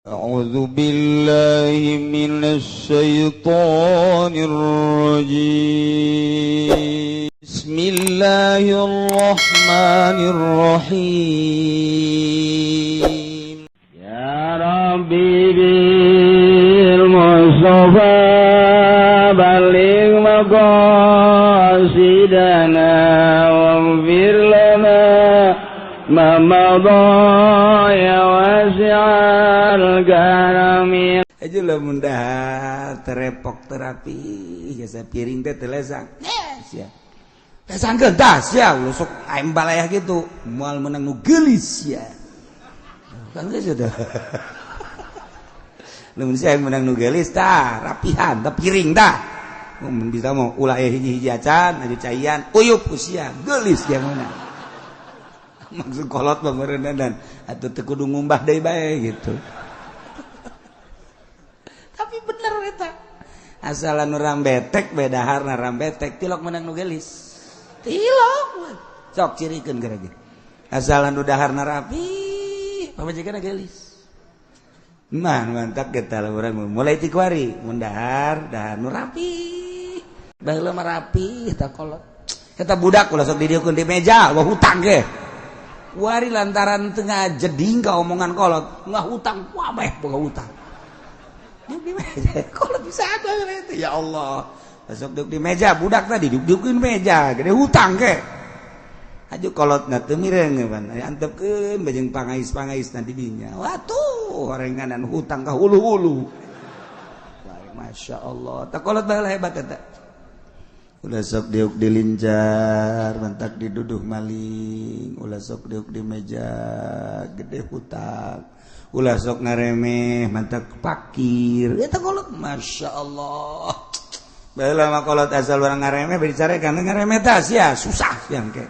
أعوذ بالله من الشيطان الرجيم بسم الله الرحمن الرحيم يا ربي بالمصطفى بلغ مقاصدنا واغفر لنا ما مضى يا واسع الكرم aja lah mundah terepok terapi jasa piring teh telesak sia tesan gentas ya sok aing balayah gitu moal menang nu geulis ya kan geus sudah lamun sia menang nu geulis tah rapihan tah piring tah mun bisa mau ulah hiji-hiji acan aju caian uyup usia geulis ya mana maksud kolot bangeureunan dan atuh teu kudu ngumbah deui bae gitu. Tapi bener eta. Asal anu rambetek bedaharna rambetek tilok menang nu geulis. Tilok. Sok cirikeun geura ge. Asal anu daharna rapi, pamajikanna geulis. Mantap kita lah urang mulai ti kuari mun dahar nu rapi. Baheula mah rapi eta kolot. Eta budak ulah sok didiekeun di meja, gua hutang ge. Wari lantaran tengah jeding ka omongan kolot nggak hutang wabeh boga hutang duduk di meja kolot bisa ada itu ya Allah besok duduk di meja budak tadi duduk-dudukin meja gede hutang ke aju kolot nggak temireng kan antepkeun bajeng pangais nanti dinya watuh orenganan hutang ka hulu-hulu masya Allah tak kolot baheula hebat eta ulah sok diuk dilincar mantak diduduh maling ulah sok diuk di meja gede hutang ulah sok ngaremeh mantak pakir eta kolot masya Allah baheula mah kolot asal urang ngaremeh bari carekan ngaremeh tah sia susah yang ke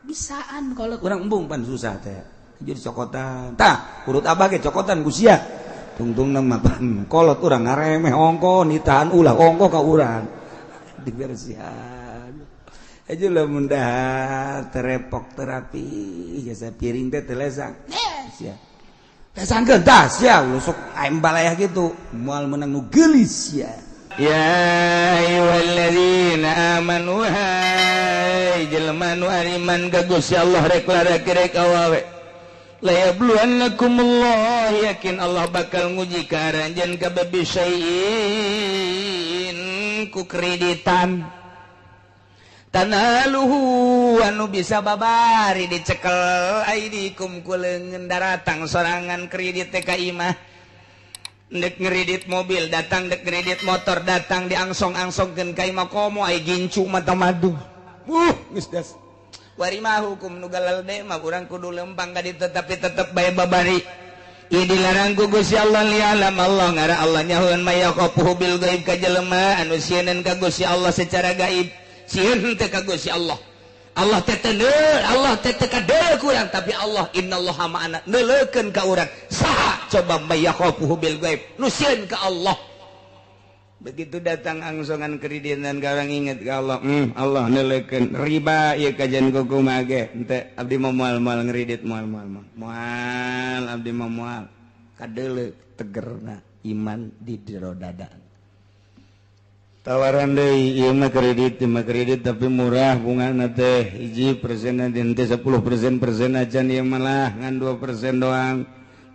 bisaan kolot urang embung pan susah teh jadi cokotan tah urut abah ge cokotan ku sia tungtung mah kolot urang ngaremeh ongko nitahan ulah ongko ka urang dibersihan aja lah mundah terepok terapi jasa piring teh telesak sia tesan gentas ya sok aing balayah gitu moal menang nu geulis ya ayyuhalladzina amanu hai jelema nu ariman ka Gusti Allah rek laraki rek awawe la yabluwannakumullah yakin Allah bakal nguji ka aranjeun ka babisaiin ku kreditan tanaluhu anu bisa babari dicekel aidikum ku leungeun daratang sorangan kredit teh ka imah dek ngredit mobil datang dek ngredit motor datang diangsong-angsongkeun ka imah komo ai gincu mata madu geus das wari mah hukum nu galal de mah urang kudu lempang ka ditu tapi tetep bae babari ieu dilarang ku Gusti Allah lialam Allah ngara Allah nyahoeun maya qafuhu bil gaib ka jelema anu sieun ka Gusti Allah secara gaib sieun teh ka Gusti Allah Allah teh teu Allah teh teu kadeu kurang tapi Allah innallaha ma'ana neuleukeun ka urang saha coba maya qafuhu bil gaib nu sieun ka Allah begitu datang angsongan kreditan ka urang inget ka Allah Allah neuleukeun riba ieu kajian kumaha ge henteu abdi mah moal ngredit moal abdi mah moal kadeuleu tegerna iman di jero dada tawaran deui ieu mah kredit tapi murah bungana teh 1% teh 10% acan ieu mah lah ngan 2% doang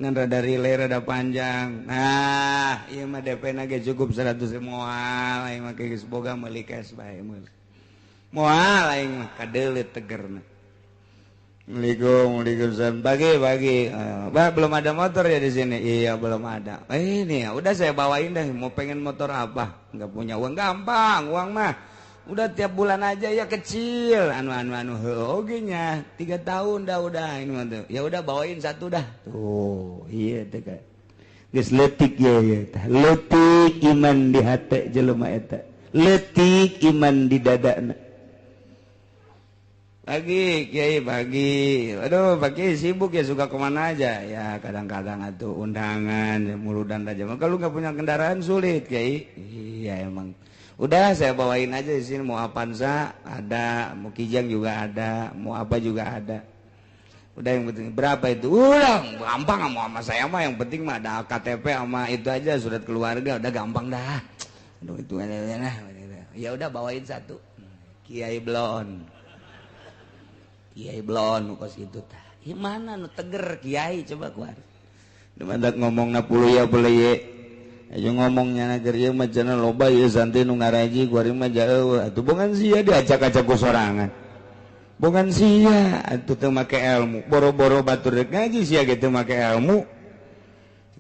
ngan rada relay rada panjang nah ieu mah DP na ge cukup 100 moal aing mah geus boga meuli cash bae moal aing mah kadeuleu tegerna Assalamualaikum bagi bah belum ada motor ya di sini iya belum ada ini ya udah saya bawain dah mau pengen motor apa nggak punya uang gampang uang mah udah tiap bulan aja ya kecil anu oge nya 3 tahun dah udah ini mah tuh ya udah bawain satu dah tuh iya teh kan geus leutik ya tah leutik iman di hate jelema eta leutik iman di dadana pagi kiai pagi aduh pagi sibuk ya suka kemana aja ya kadang-kadang atuh undangan muludan aja kalau nggak punya kendaraan sulit kiai iya emang udah saya bawain aja di sini mau Avanza ada mau Kijang juga ada mau apa juga ada Udah yang penting berapa itu? Udah gampang sama saya mah, yang penting mah ada KTP sama itu aja, surat keluarga, udah gampang dah. Aduh itu nah. Ya udah bawain satu. Kiai Blon. Kiai Blon kos itu tah. Gimana nu teger Kiai coba keluar. Demandak ngomongna puluh ya boleh ye. Ayo ngomongnya nager ye mah cenah loba ye santai nu ngaraji kuari mah jauh. Atuh bongan sia diacak-acak ku sorangan. Bongan sia atuh teu make ilmu. Boro-boro batur rek ngaji sia ge teu make ilmu.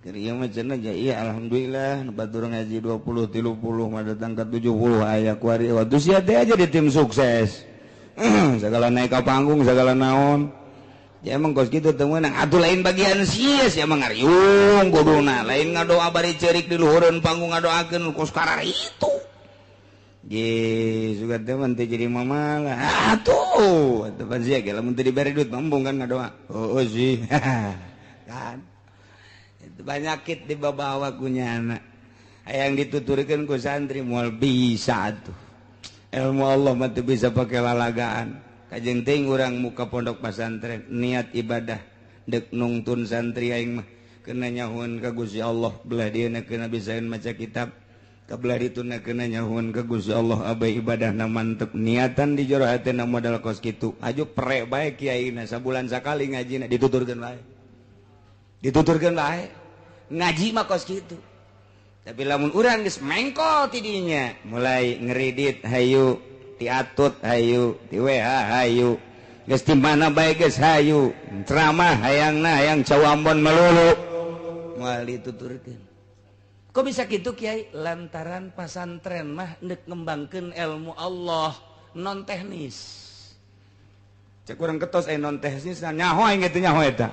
Keur ieu mah cenah iya alhamdulillah nu batur ngaji 20 30 mah datang ke 70 aya kuari. Waduh sia teh aja di tim sukses. Segala naik ke panggung segala naon. Ya emang kos gitu temenang atuh lain bagian sia sia mah ngariung kuduna lain ngadoa bari ceurik di luhureun panggung ngadoakeun kos karar itu ge sugan teh mah teh jadi mamalah atuh atuh pan sia ge lamun teu dibere duit mambung kan ngadoa oh sih kan itu banyakit dibawa ku nyana hayang dituturkeun ku santri moal bisa atuh ilmu Allah mah teu bisa pake lalagaan. Kajeng ting urang muka pondok pesantren niat ibadah dek nungtun santri aing mah kena nyahuan ka Gusti Allah belah dieuna kena bisaeun maca kitab kabelah dituna kena nyahuan ka Gusti Allah abah ibadahna mantep niatan di jero hatena modal kos kitu aju pre bae kiaina sabulan sakali ngajina dituturkeun bae ngaji mah kos kitu tapi lamun urang geus mengkol ti dinya mulai ngeridit hayu diatut hayu di WH hayu geus di mana bae geus hayu ceramah hayangna hayang cawambon melulu moal dituturkeun kok bisa kitu Kiai lantaran pasantren mah neuk ngembangkeun ilmu Allah non teknis cek urang ketos non teknis nyaho aing kitu nyaho eta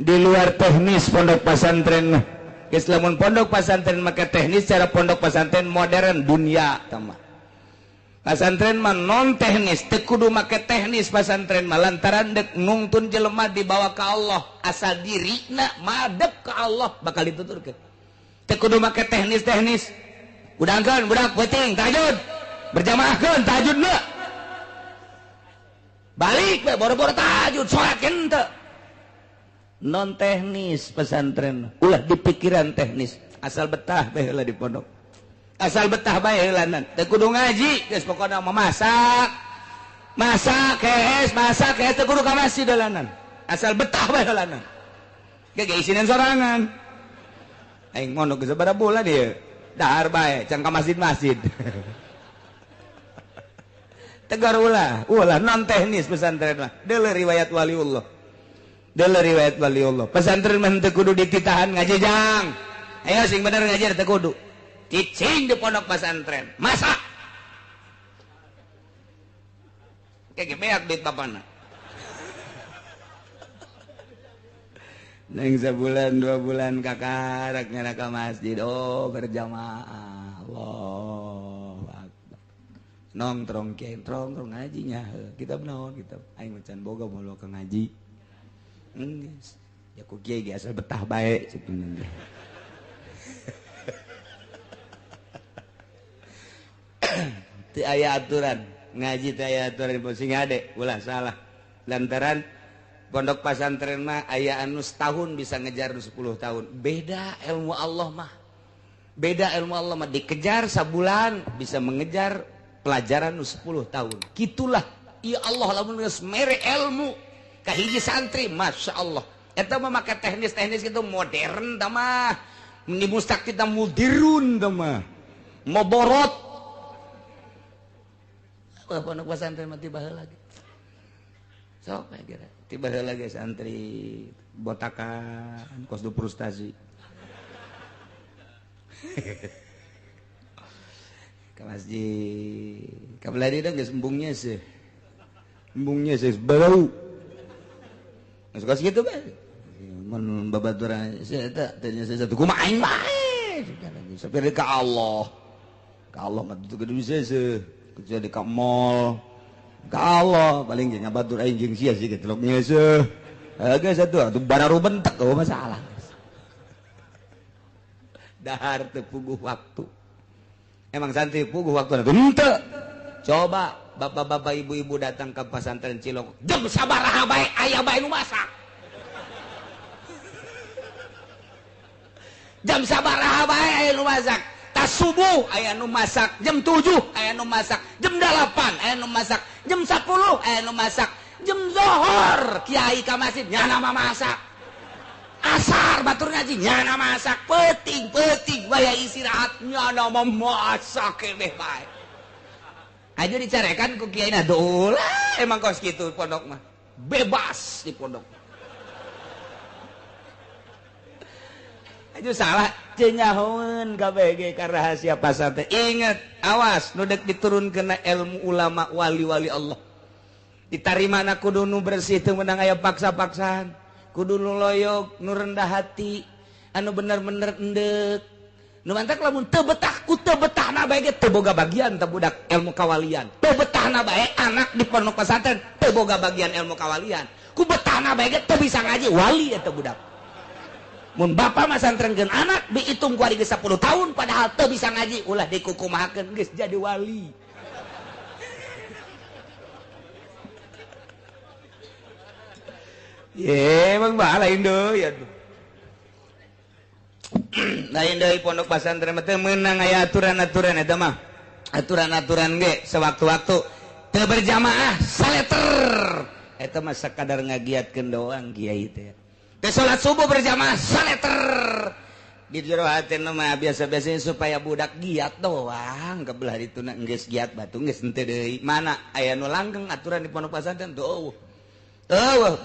di luar teknis pondok pesantren mah geus lamun pondok pesantren make teknis cara pondok pesantren modern dunia tama pasantren mah non teknis teu kudu make teknis pasantren mah lantaran dek nungtun jelema dibawa ka Allah asal dirina madep ka Allah bakal dituturkeun teu kudu make teknis udangkeun budak peuting tahajud berjamaahkeun tahajudna balik we boro-boro tahajud salat henteu non teknis pesantren ulah di pikiran teknis asal betah bae heula di pondok asal betah bae heulanan teu kudu ngaji geus pokona mah masak kees teu kudu ka masjid heulanan asal betah bae heulanan ge isinan sorangan aing mondok geus sabaraha bulan ieu dahar bae can ka masjid tegar ulah non teknis pesantren mah deuleu riwayat waliullah pesantren mah teu kudu dititahan ngaji jang ayo sing bener ngaji teu kudu cicing di pondok pesantren masak kayak beak duit bapana neng sebulan 2 bulan kakarak nyana ke masjid berjamaah Allah nongkrong ngajinya kita naon kita aing macan boga mau ke ngaji ya ku kiai ge asal betah bae cenah teu aya aturan ngaji teu aya aturan sing ade ulah salah lantaran pondok pesantren mah aya anu setahun bisa ngejar 10 tahun beda ilmu Allah mah dikejar sabulan bisa mengejar pelajaran 10 tahun gitulah ya Allah lamun geus mere ilmu ka hiji santri masyaallah eta mah make teknis kitu modern tah mah di mustaqim tah mudirun tah mah moborot pondok pesantren mah tiba heula lagi sok kira tiba heula lagi santri botakan kos du frustasi ke masjid kabelah dia geus embungnya sih bau geus kos kitu bae mun babaturan saya eta tanya saya satu kumaha aing bae sapir ka Allah mah teu kudu bisa kecuali di mall ka Allah paling nya batur aing jeung sia sih gitu nya seuh geus atuh bararu bentek eueuh masalah dahar teu puguh waktu emang santri puguh waktu atuh henteu coba bapak-bapak ibu-ibu datang ke pesantren Cilok jam sabaraha bae aya bae nu masak jam sabaraha bae aya nu masak tas subuh aya nu masak jam 7 aya nu masak jam 8 aya nu masak jam 10 aya nu masak jam zohor kiai ka masjid nyana masak asar batur ngaji nyana masak penting baya istirahat nyana memasak kebeh bae aja dicarekan ku kiai na dolah emang kos kitu pondok mah bebas di pondok aja salah cenyahoeun kabeh ge ka rahasia pasantren inget awas nu dek diturunkeun ilmu ulama wali-wali Allah ditarimana kudu nu bersih teu meunang aya paksa-paksaan kudu nu loyog nu rendah hati anu bener-bener endek nu mantak lamun teu betah ku teu betahna bae ge teu boga bagian teu budak ilmu kawalian teu betahna bae anak di pondok pesantren teu boga bagian ilmu kawalian ku betahna bae ge teu bisa ngaji wali eta budak mun bapa mah santrenkeun anak diitung ku ari geus 10 tahun padahal teu bisa ngaji ulah dikukumahakeun geus jadi wali ye emang bae lain deui atuh lain dari pondok pesantren teh meunang aya aturan-aturan eta mah aturan-aturan ge sewaktu-waktu teu berjamaah saleter eta mah sakadar ngagiatkeun doang kiai teh teu salat subuh berjamaah saleter di jero hatena mah biasa-biasanya supaya budak giat doang kebelah dituna geus giat batu geus henteu deui mana aya nu langgeng aturan di pondok pesantren tuh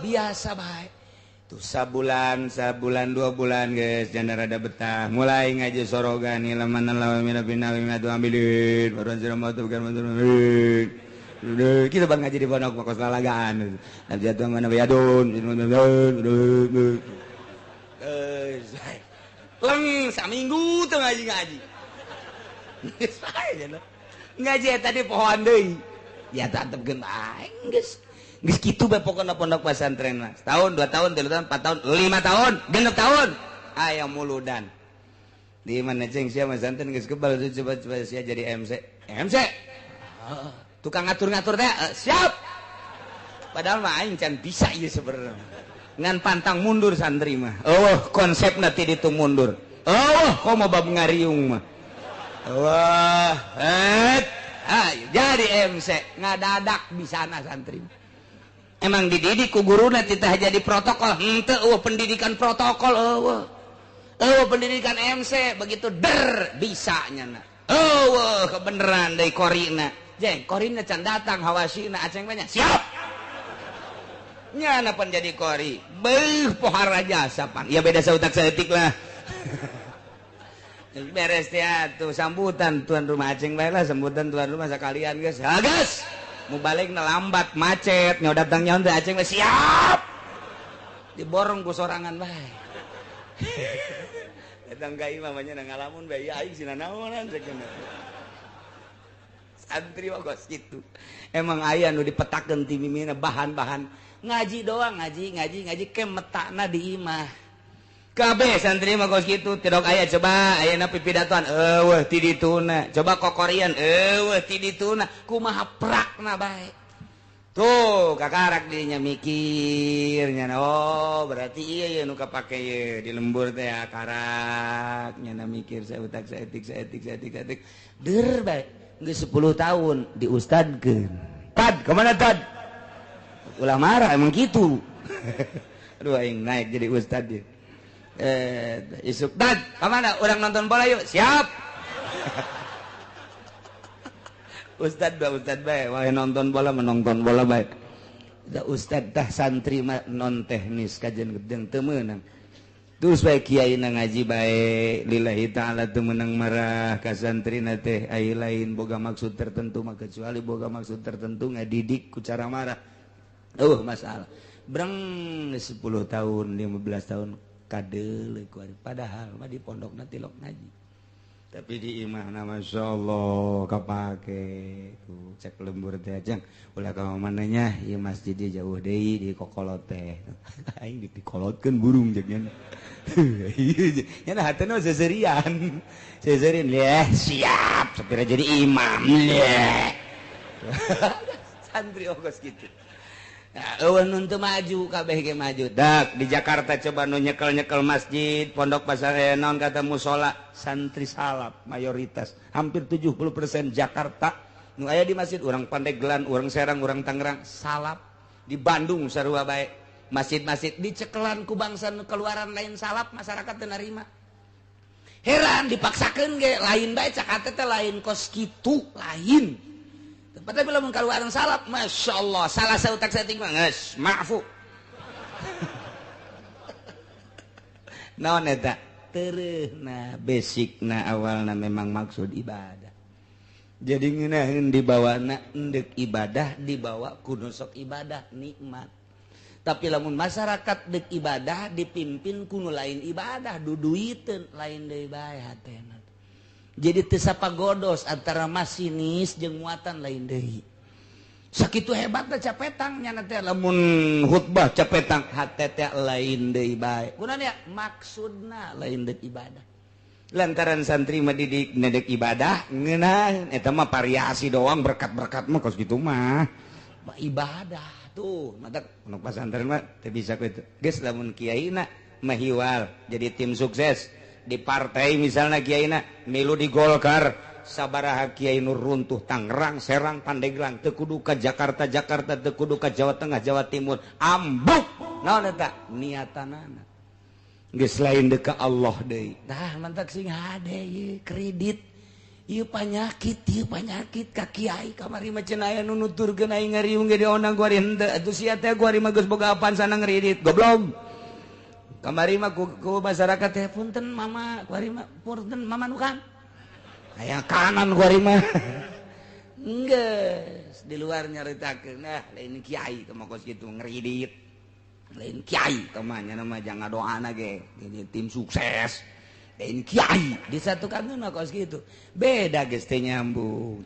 biasa bae tuh sabulan 2 bulan guys jangan rada betah mulai ngaji sorogan ilaman lawan mina binawi matu ambilin baru cermat bukan mantul kita bang ngaji di pondok makos lalagaan nanti atuh mana bayadun leng saminggu tuh ngaji ngaji tadi pohon deui ya tantepkeun bae geus geus kitu bae pokona pondok pesantren mah setahun 2 tahun 3 tahun 4 tahun 5 tahun 6 tahun aya muludan di mana ceng sia pesantren geus kebal coba sia jadi MC tukang ngatur-ngatur teh siap padahal mah aing can bisa ieu sebenarnya ngan pantang mundur santri mah konsepna ti ditu mundur komo bab ngariung mah jadi MC ngadadak bisana santri emang dididik ku guruna titah jadi protokol henteu pendidikan protokol pendidikan MC begitu bisa nyana kebeneran deui korina jeng korina can datang hawasina aceng banyak siap nyana pan jadi kori pohara jasa pan ya beda sautak saeutik lah beres teh atuh sambutan tuan rumah aceng bae lah sambutan tuan rumah sakalian geus hagas mau balik lambat macet nyaw datang nyaw teh aceng siap diborong ku sorangan bae datang ka imam nya ngalamun bae aing sina naonan cenah santri mah kos kitu emang aya nu dipetakeun ti mimina bahan-bahan ngaji doang ngaji ke metakna di imah kabeh santri mah kos kitu tidok aya coba ayeuna pipidatoan eueuh ti dituna coba kokorian eueuh ti dituna kumaha prakna bae tuh kakarak dinya mikirnya berarti iya nu kapake ye di lembur teh karak nya mikir saeutak saeutik der bae geus 10 tahun diustadkeun tad kemana tad ulah marah emang gitu aduh aing naik jadi ustad dia isuk tad kemana orang nonton bola yuk siap ustad bae wae nonton bola menonton bola bae da ustad tah santri mah non teknis kajian gedeng teu meunang terus bae kiai na ngaji bae lillahi taala teu meunang marah ka santrina teh ai lain boga maksud tertentu mah kecuali boga maksud tertentu ngadidik ku cara marah masalah breng 10 tahun 15 tahun kadeuleuh ku padahal mah di pondokna tilok ngaji tapi di imah na masyaallah kapake ku cek lembur teh ajang ulah ka mananya ieu masjid jauh deui di kokolot teh aing dikolotkeun burung jeung nya nya hatena seserian leh siap sapira jadi imam leh santri ogos gitu. Eueun nu teu maju kabeh ge maju. Dak di Jakarta coba nu nyekel-nyekel masjid, pondok pesantren naon kata mushola, santri salap mayoritas. Hampir 70% Jakarta nu aya di masjid urang Pandeglang, urang Serang, urang Tangerang salap. Di Bandung sarua bae masjid-masjid dicekelan ku bangsa nu keluaran lain salap, masyarakat teu narima. Heran dipaksakeun ge lain bae cak teh lain kos kitu lain. Tapi belum keluaran salap, masya Allah salah sautak sating mah geus maafu. Naon eta? Teureuna basicna awalna memang maksud ibadah. Jadi ngeunaheun dibawana endek ibadah dibawa ku nusuk ibadah nikmat. Tapi lamun masyarakat dek ibadah dipimpin kuno lain ibadah duduiteun lain deui bae hatena. Jadi teu sapagodos antara masinis jeung muatan lain deui. Sakitu hebatna capetang nya teh lamun khutbah capetang hate teh lain deui bae. Kunaon ya maksudna lain dek ibadah. Lantaran santri mah didik nedek ibadah ngeunah eta mah variasi doang berkat-berkat mah kos kitu mah ibadah. Tuh, mata pondok pesantren mah teu bisa kitu. Geus lamun kiaina mahiwal jadi tim sukses di partai misalnya kiaina milu di Golkar sabaraha kiai nu runtuh Tangerang, Serang, Pandeglang teu kudu ka Jakarta, teu kudu ka Jawa Tengah, Jawa Timur. Ambuk. Naon eta? Niatanana. Geus lain deuk ka Allah deui. Tah mantak sing hade ieu kredit. Ieu panyakit ka kiai kamari mah cenah aya nu nuturkeun aing ngariung ge dionang ku ari henteu atuh sia teh ku ari mah geus boga apaan sana ngredit goblok. Kamari mah ku masyarakat teh punten mama ku ari mah punten mama nu kan. Aya kanan ku ari mah. Geus di luar nyaritakeun nah lain kiai teh mah kos kitu ngredit. Lain kiai teh mah nya mah jangan doana ge jadi tim sukses. Dan kiai disatukan mah kos gitu beda geus teu nyambung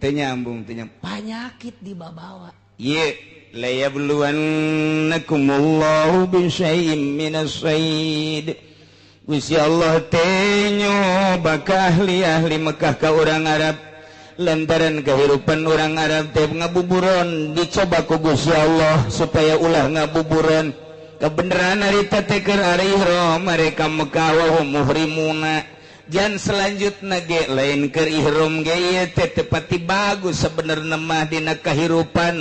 penyakit dibawa ye la yabluwannakumullahu bisyai'im minas sayd Gusti Allah teh nyoba ka ahli Mekah ka urang Arab lantaran kehidupan urang Arab teh ngabuburon dicoba ku Gusti Allah supaya ulah ngabuburon kebenaran harita teh keur ari ihram mereka Mekah wa muhrimuna jan selanjutna ge lain keur ihram ge ieu teh tepati bagus sabenerna mah dina kahirupan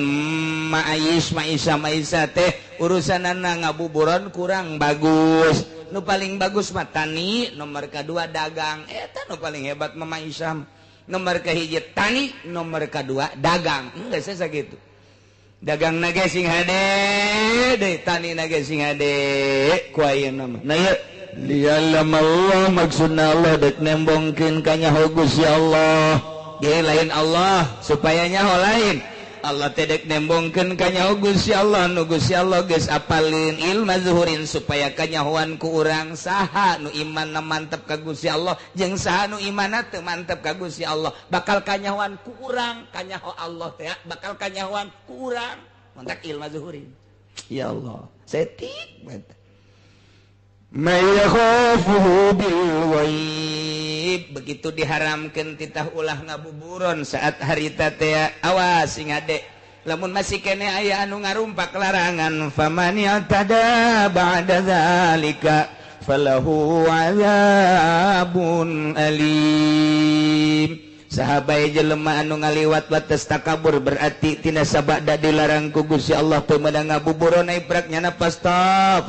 maisha teh urusanana ngabuburon kurang bagus nu paling bagus mah tani nomor kadua dagang eta nu paling hebat mah maisha nomor kahiji tani nomor kadua dagang geus sakitu dagang nage sing hade deui tani nage sing hade ku ayeuna mah nah ya lialam Allah maksudna Allah dek nembongkeun ka nyaho Gusti Allah ge lain Allah supaya nyaho lain Allah teh dek nembongkeun ka nyaho Gusti Allah nu Gusti Allah geus apalin ilmu zuhurin supaya kanyahoan ku urang saha nu imanna mantep ka Gusti Allah jeung saha nu imanna teu mantep ka Gusti Allah bakal kanyahoan ku urang kanyaho Allah teh bakal kanyahoan ku urang mantak ilmu zuhurin ya Allah setik mantap may yakhafuhu bil ghaib begitu diharamkeun titah ulah ngabuburon saat harita teh awas sing ade lamun masih kene aya anu ngarumpak larangan faman yatada ba'da zalika falahu adzabun alim sahabai jelema anu ngaliwat batas takabur berarti tina sabada dilarang ku Gusti Allah teu meunang ngabuburon ai prak nyana pasta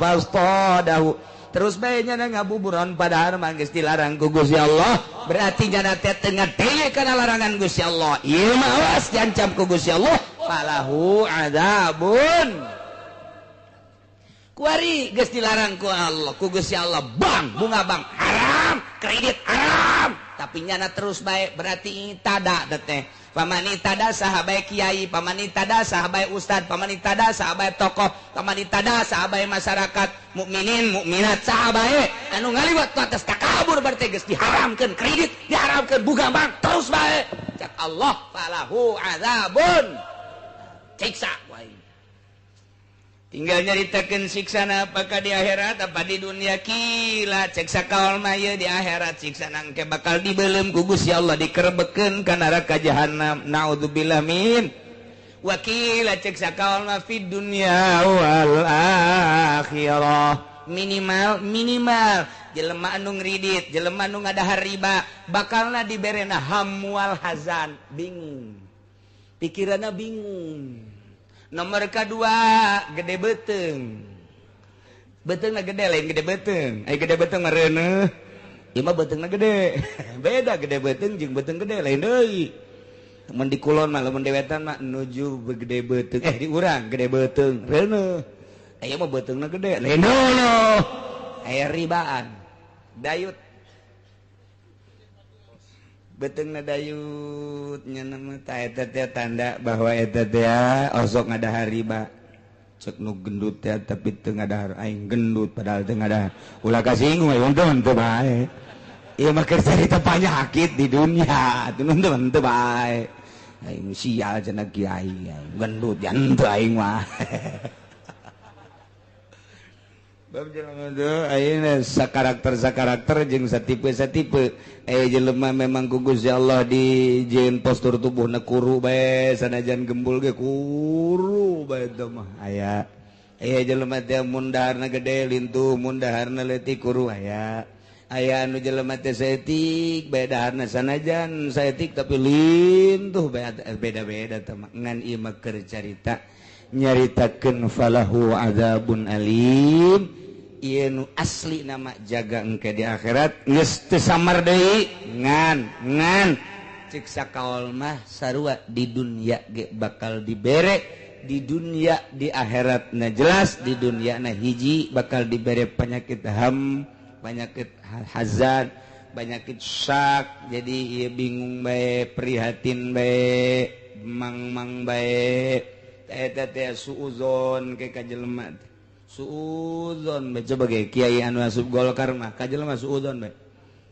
dahu terus bae nyana ngabuburon padahal mah geus dilarang ku Gusti Allah berarti nyana teh teu ngadenge kana larangan Gusti Allah ieu mah awas diancam ku Gusti Allah falahu adzabun kuari geus dilarang ku Allah ku Gusti Allah bang bunga bang haram kredit haram tapi nyana terus baik berarti tada teh pamani tada sahabai kiai pamani tada sahabai ustad pamani tada sahabai tokoh pamani tada sahabai masyarakat mukminin mukminat sahabai anu ngaliwat atas takabur berarti geus diharamkeun kredit diharamkeun buga bank terus bae cak Allah falahu adzabun siksa wae tinggal nyaritakeun siksana apakah di akhirat apa di dunia kila cek sakaol mah ye di akhirat siksana engke bakal dibeuleum ku Gusti Allah dikerebekeun ka neraka jahanam naudzubillah min wakil cek sakaul mah fid dunya wal akhirah minimal jelema anu ngridit jelema anu ngadahar riba bakalna diberena hamwal hazan bingung pikiranna bingung nomor kedua gede beteung beteungna gede lain gede beteung ai gede beteung mereuneuh ieu mah beteungna gede beda gede beteung jeung beteung gede lain deui mun di kulon mah lamun dewetan mah nuju gede beteung di urang gede beteung reuneuh aya mah beteungna gede lain dulu aya ribaan dayut beteungna dayut nya nama eta teh tanda bahwa eta teh osok ngadahar riba cek nu gendut teh tapi teu ngadahar aing gendut padahal teu ngadahar ulah kasinggung untung teu bae ieu mah keur carita panyakit di dunia teu nonton teu bae aing sial cenah kiai gendut jan teu aing mah bab jelema teh ayeuna sakarakter jeung satipe jelema memang ku Gusti Allah dijieun postur tubuhna kuru bae sanajan gembul ge kuru bae teh mah aya jelema teh mun daharna gede lintuh mun daharna leutik kuru aya anu jelema teh saeutik bae daharna sanajan saeutik tapi lintuh bae beda-beda teh mah ngan ieu mah keur carita nyaritakeun falahu adzabun alim ieu asli nama jaga engke di akhirat geus teu samar deui ngan cek sakaol mah sarua di dunia ge bakal dibere di dunia di akhirat na jelas di dunia na hiji bakal dibere penyakit penyakit hazan penyakit syak jadi ieu bingung bae prihatin bae mang bae eta teh suuzon ke ka jelema suudzon baca bagai kiai anu asup Golkar mah kajel mah suudzon bae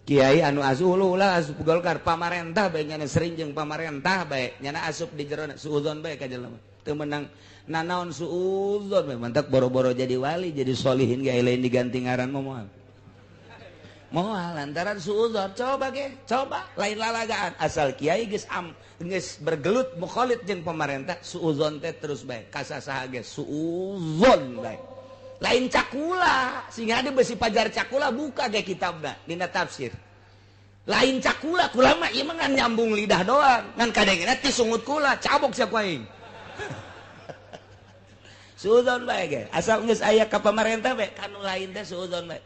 kiai anu asup ulah asup Golkar pamarentah bae nya sering jeung pamarentah bae nya asup di jero suudzon bae kajel mah teu meunang nanaon suudzon bae mantak boro-boro jadi wali jadi solihin ge lain diganti ngaran moal lantaran suudzon coba lain lalagaan asal kiai geus bergelut mukhalid jeung pamarentah suudzon teh terus bae kasasaha ge suudzon bae lain cakula sehingga ada besi pajar cakula buka ge kitabna dina tafsir lain cakula kula mah ieu mah ngan nyambung lidah doang ngan kadengna ti sungut kula cabok sia ku aing suudzon bae ge asal geus aya ka pamarentah bae kanu lain teh suudzon bae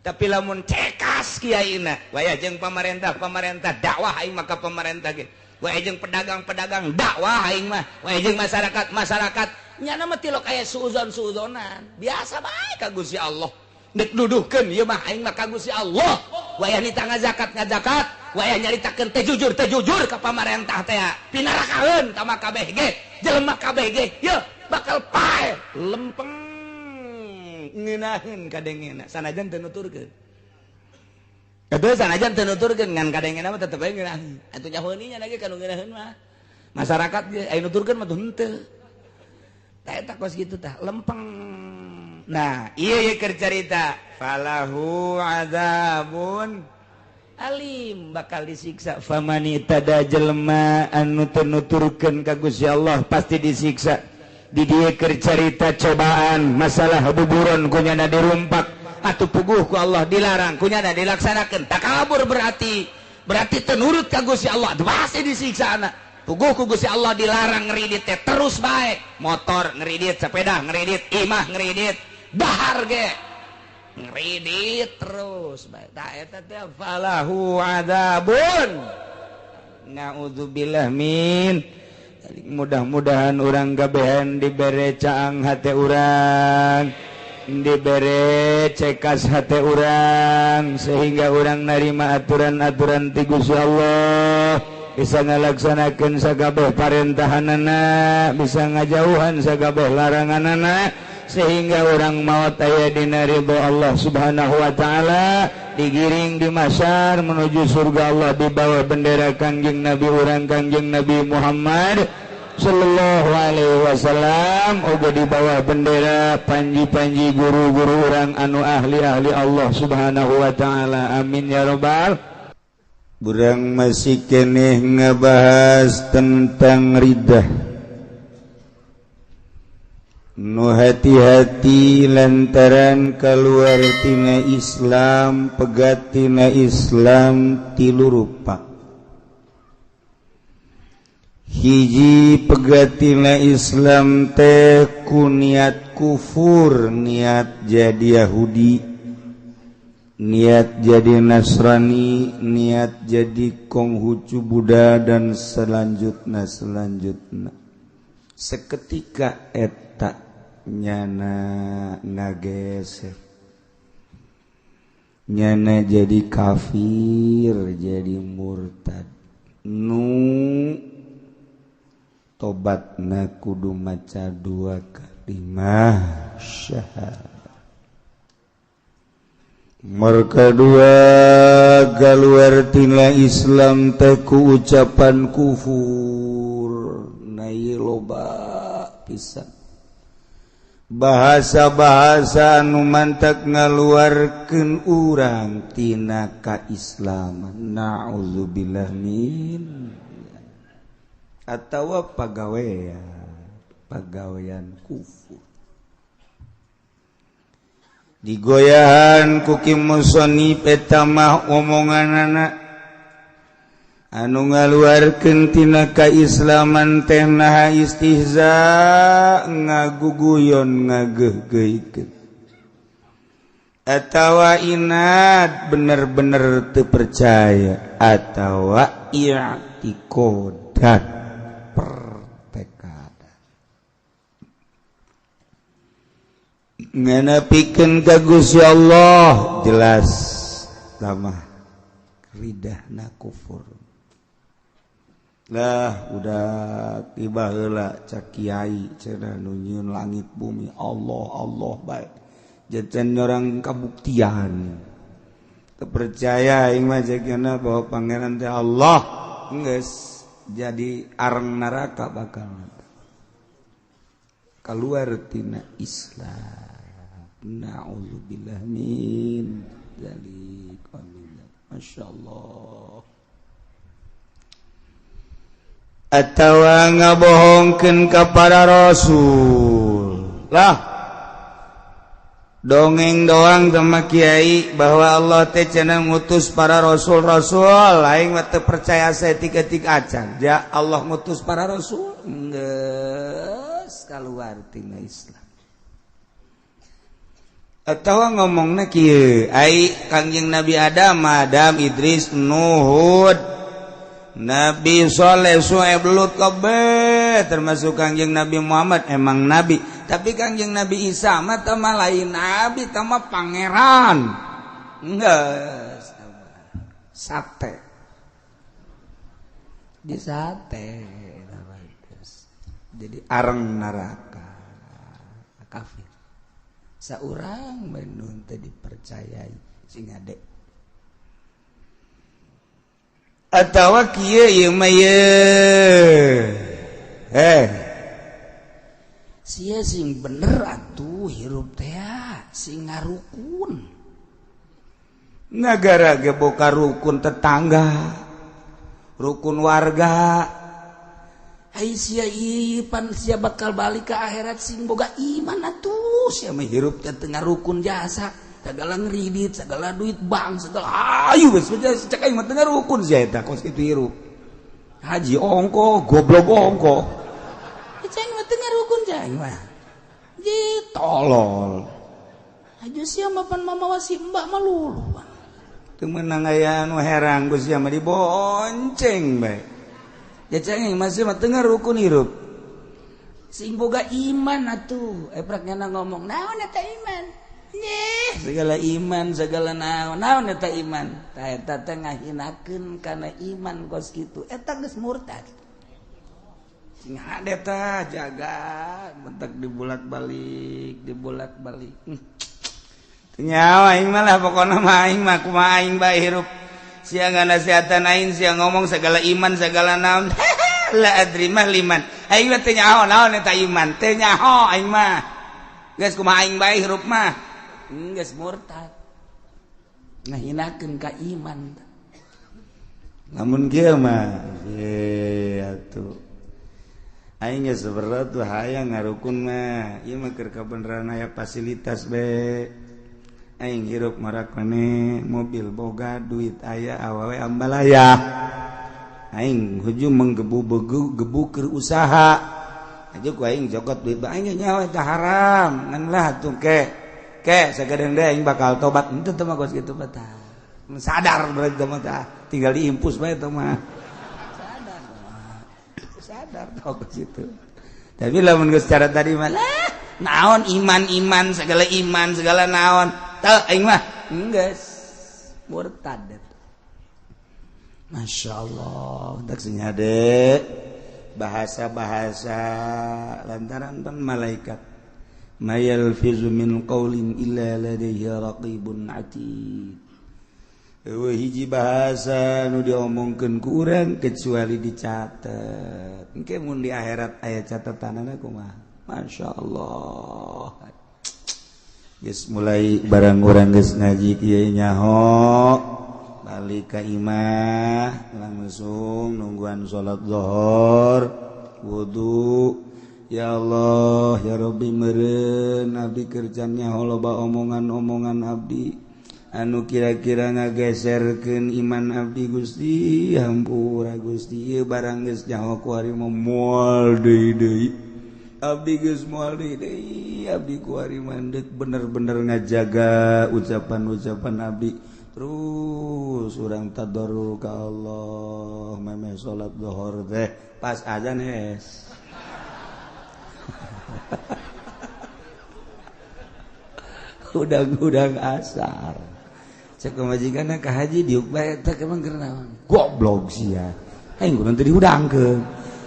tapi lamun cekas kiaina waya jeung pamarentah dakwah aing mah ka pamarentah ge waya jeung pedagang dakwah aing mah waya jeung masyarakat nya nama tilok aya suudzon-suudzonan biasa bae ka Gusti Allah nek duduhkeun ieu mah aing mah ka Gusti Allah waya nita ngazakat waya nyaritakeun teh jujur ka pamarentah teh pinarakaeun ka kabeh ge jelema kabeh ge yeuh bakal pae lempeng ngeunaheun kadengena sanajan teu nuturkeun atuh sanajan teu nuturkeun ngan kadengena mah tetep bae ngeunaheun atuh nyahoeunnya lagi kanu ngeunaheun mah masyarakat ge aya nuturkeun mah tuh henteu eta kos gitu tah lempeng nah ieu keur carita falahu adzabun alim bakal disiksa famani tada jelema anu teu nuturkeun ka Gusti Allah pasti disiksa di dieu keur carita cobaan masalah buburon kunyana dirumpak atuh puguh ku Allah dilarang kunyana dilaksanakeun takabur berarti teu nurut ka Gusti Allah pasti disiksa anak puguh ku Gusti Allah dilarang ngeridit teh terus bae motor ngeridit sepeda ngeridit imah ngeridit dahar ge ngeridit terus bae tah eta teh falahu adzabun naudzubillah min mudah-mudahan urang gabehan dibere caang hate urang dibere cekas hate urang sehingga urang narima aturan-aturan ti Gusti Allah bisa ngalaksanakeun sagabeh parentahanana bisa ngajauhan sagabeh laranganana sehingga orang maut aya dina ridha Allah Subhanahu wa taala digiring di mahsyar menuju surga Allah di bawah bendera Kangjeng Nabi urang Kangjeng Nabi Muhammad sallallahu alaihi wasallam uga di bawah bendera panji-panji guru-guru urang anu ahli-ahli Allah Subhanahu wa taala amin ya rabbal. Burang masih keneh ngebahas tentang ridah nu hati-hati lantaran keluar tina Islam pegat tina Islam tilu rupa. Hiji pegat tina Islam teh ku niat kufur, niat jadi Yahudi, niat jadi Nasrani, niat jadi Konghucu Buddha dan selanjutnya seketika eta nyana ngageser, nyana jadi kafir, jadi murtad. Nu tobatna kudu maca 2 kalimah syahadat. Kedua galuar tina Islam teh ku ucapan kufur, na ieu loba pisan bahasa-bahasa anu mantak ngaluarkeun urang tina kaislaman. Nauzubillah min atawa pagawean kufur. Digoyahan kuki musonif eta mah omonganana anu ngaluarkeun tina kaislaman teh naha istihza, ngaguguyon, ngageugeuikeun, atawa inat bener-bener teu percaya, atawa i'tiqadan pertekad nganapikeun ka Gusti Allah jelas tamah ridahna kufur. Lah udah tiba heula cak kiai cenah nu nyieun langit bumi Allah Allah bae. Jajan orang kabuktian. Teu percaya aing mah jagana bahwa pangeran teh Allah geus jadi areng neraka bakal keluar tina Islam. Na'udzubillah min dzalik. Masyaallah. Atawa ngabohongkeun ka para rasul. Lah dongeng doang sama kiai bahwa Allah teh cenah ngutus para rasul-rasul, aing mah teu percaya saeutik-eutik acan. Ja Allah ngutus para rasul geus kaluar tina Islam. Atawa ngomongna kieu, ai Kangjeng Nabi Adam, Idris, Nuh, Nabi Saleh, Syuaib, Lut, kabeh termasuk Kangjeng Nabi Muhammad emang nabi, tapi Kangjeng Nabi Isa mah teh mah lain nabi, teh mah pangeran. Geus sate. Di sate. Jadi areng neraka. Kafir. Saurang Bandung teh dipercayai sing ade. Atawa kieu ieu mah sia sing bener atuh hirup teh sing ngarukun. Nagara ge boga rukun tetangga, rukun warga. Hai sia ipan sia bakal balik ke akhirat sing boga iman atuh sia mah hirup teh teu ngarukun jasa. Segala ngeridit, segala duit bank, segala ayu geus cek aing mah teu ngarukun sia eta kos kitu hirup. Haji ongko, goblok ongko. Cek mah teu ngarukun cek mah. Ji tolol. Aju sia mah pan mamawa si mbak mah lulu. Teu meunang aya anu herang ku sia mah dibonceng bae. Ya cengeng masih mah teu ngarukun hirup. Sing boga iman atuh. Eprak nyana ngomong, naon eta iman? Nyeh, segala iman, segala naon eta iman. Tah eta teh ngahinakeun kana iman kos kitu. Eta geus murtad. Sing hade tah jaga mentek dibolak-balik. Teu nyawa aing mah lah pokona mah aing mah kumaha aing bae hirup. Sia nganasihatan aing sia ngomong segala iman segala naon. La adri mah liman. Aing mah teu nyaho naon eta iman. Teu nyaho aing mah. Geus kumaha aing bae hirup mah. Geus murtad. Ngahinakeun ka iman. Lamun kieu mah atuh. aing geus berat tuh hayang ngarukun mah ieu mah keur kabeneran aya fasilitas be aing hirup marak maneh mobil boga duit aya awewe ambalaya aing huju menggebu keur usaha aja ku aing jogot duit aing nyawa teh haram ngan lah tuh ke sagadeng deui aing bakal tobat henteu teh mah geus kitu mah sadar berarti mah tinggal diimpus bae teh mah sadar kok situ. Tapi lamun geus cara tadi mah naon iman segala naon. Teu aing mah geus murtad. Masyaallah, tak senyade bahasa-bahasa lantaran pan malaikat. Mayal fizu min qaulin illa ladayhi raqibun atid. Hiji bahasa nu diomongkeun ku urang kecuali dicatet. Engke mun di akhirat aya catatanana kumaha? Masyaallah. Geus mulai barang urang geus ngaji kieu nyaho balik ka imah langsung nungguan salat zuhur wudu. Ya Allah ya Rabbi meureun abdi kerjan nyaho loba omongan-omongan abdi anu kira-kira ngageserkeun iman abdi Gusti hampura Gusti ieu barang geus nyaho ku ari moal deui abdi geus moal deui abdi ku ari mandek bener-bener ngajaga ucapan-ucapan abdi terus urang tadarrur ka Allah meme salat zuhur teh pas azan es udang-udang asar cek majikanna ka haji diuk bae teh emang keur naon goblok sia aing kudu teu dihudangkeun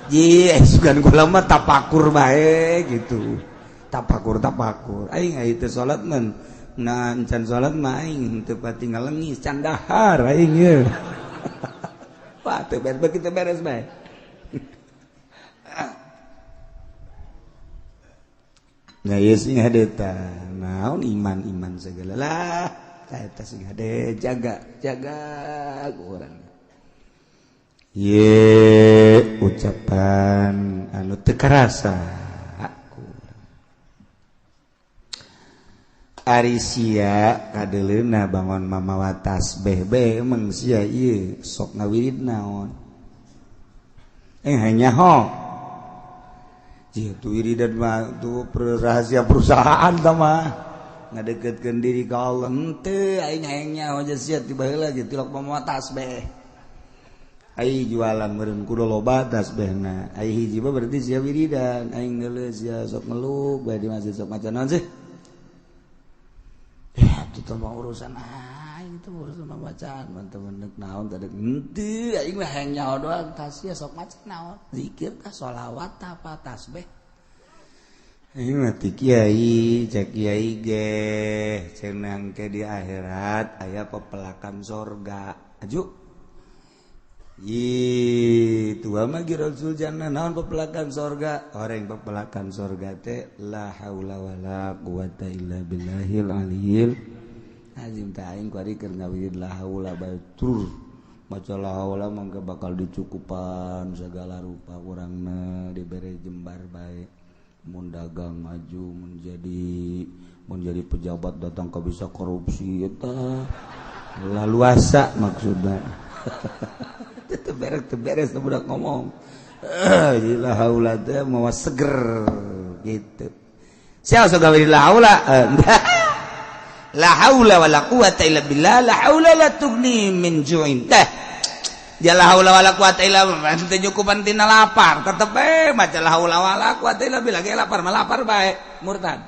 ji sugan kula mah tapakur bae gitu tapakur aing aya teh salat mah na encan salat mah aing teu pati ngalengis can dahar aing ye wah teu beres kitu beres bae nah ieu sing hadeta naon iman segala lah eta sing hade jaga urang ye ucapan anu teu karasa ari sia kadeleuna bangun mamawa tasbih bae emang sia ieu sok ngawirid naon hanya ho jitu wiridan mah tu rahasia perusahaan tah mah ngadeketkeun diri ka Allah henteu aing hayang nyaho aja sia tiba heula ge tilok mamawa tasbih ai jualan meureun kudu loba tasbihna ai hiji mah berarti sia wiridan aing geuleuh sia sok ngeluk bae di masjid sok maca naon sih itu mah urusan aing itu urusan bacaan mantep naon teh henteu aing mah hayang nyaho doang tas sia sok maca naon zikir tah sholawat tah apa tasbih aing mah ti kiai cek kiai ge cenah ke di akhirat aya pepelakan sorga aju tua mah gi Rasul jannah naon pepelakan sorga orang pepelakan sorga teh la haula wala quwata illa billahil aliyil azim ta aing ku ari keur ngawirid la haula batur maca la haula mangga bakal dicukupan segala rupa urangna dibere jembar bae mun dagang maju menjadi pejabat datang ka bisa korupsi eta laluasa maksudna teu beres budak ngomong la haula teh mawa seger gitu sia sok gawe la haula la haula wala quwata illa billah la haula la tughni min ju'in teh ya la haula wala quwata illa billah teu nyukupan tina lapar tetep maca la haula wala quwata illa billah ge lapar mah lapar bae murtad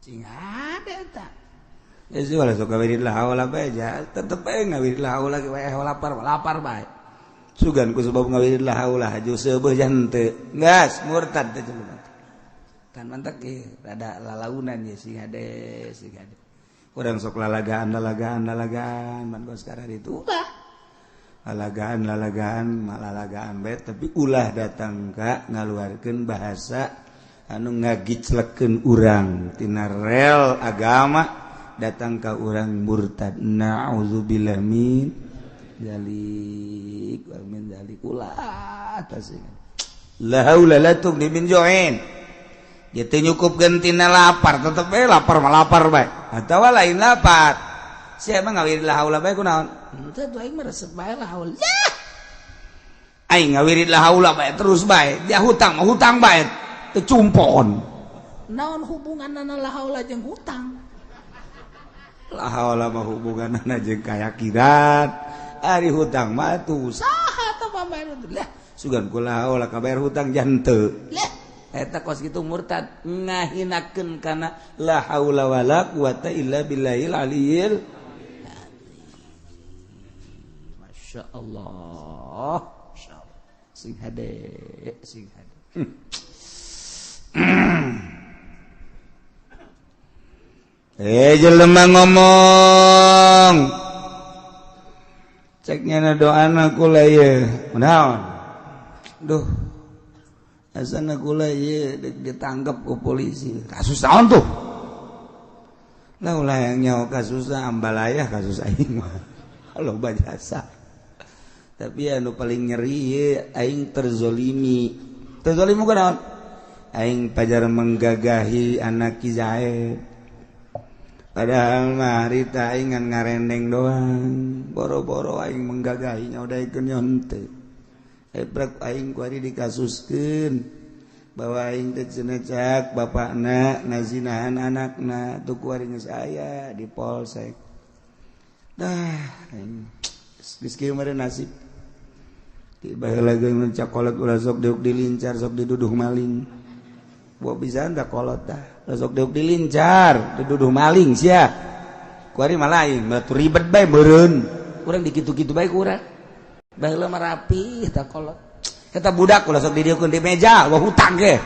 cing ade eta ya sih wala sok gawe la haula bae ja tetep ngawe la haula ge bae lapar bae sugan ku sebab ngawe la haula haju seubeuh jan teu geus murtad teh cenah kan mantak ge rada lalaunan ye sing ade urang sok lalagaan man gos sekarang itu ulah lalagaan bae tapi ulah datang ka ngaluarkeun bahasa anu ngagiclekeun urang tina rel agama datang ka urang murtad na'udzubillah min zalik ulah tasing la haula la tung diminjoin gitu nyukup gentina lapar tetep lapar mah lapar bae atawa lain lapar sia mah ngawirid la haula bae kunaon teu tuh aing mah resep bae la haula aing ngawirid la haula bae terus bae dia hutang mah hutang bae teu cumpon naon hubunganna la haula jeung hutang la haula mah hubunganna jeung keyakinan ari hutang mah tuh saha tah pambayan lah sugan kula haula kabayar hutang jan teu lah eta kos kitu murtad ngahinakeun kana la haula wala quwata illa billahil aliyil masyaallah sing hade jelema ngomong ceknya doana kula ieu naon duh asana kula ieu ditangkap ku polisi kasus naon tuh lah ulah yang nyawa kasus ambalayah kasus aing mah Allah bajasa tapi anu paling nyeri aing terzolimi ku naon aing pajar menggagahi anak Ki Zaid padahal mah harita aing ngan ngarendeng doang boro-boro aing menggagahinya udah ikeun nyonte ebrak aing ku ari dikasuskeun bahwa aing teh cenecak bapakna nazinahan anakna tuh ku ari geus aya di polsek dah aing geus kieu mah nasib tiba heula geus cakolot ulah sok deuk dilincar sok diduduh maling buah bisa anda kolot dah sok deuk dilincar diduduh maling sia kuari malaing batu ribet bae meureun urang dikitu-kitu bae ku urang baheula mah rapi tah kolot eta budak ulah sok didieukeun di meja wah hutang ge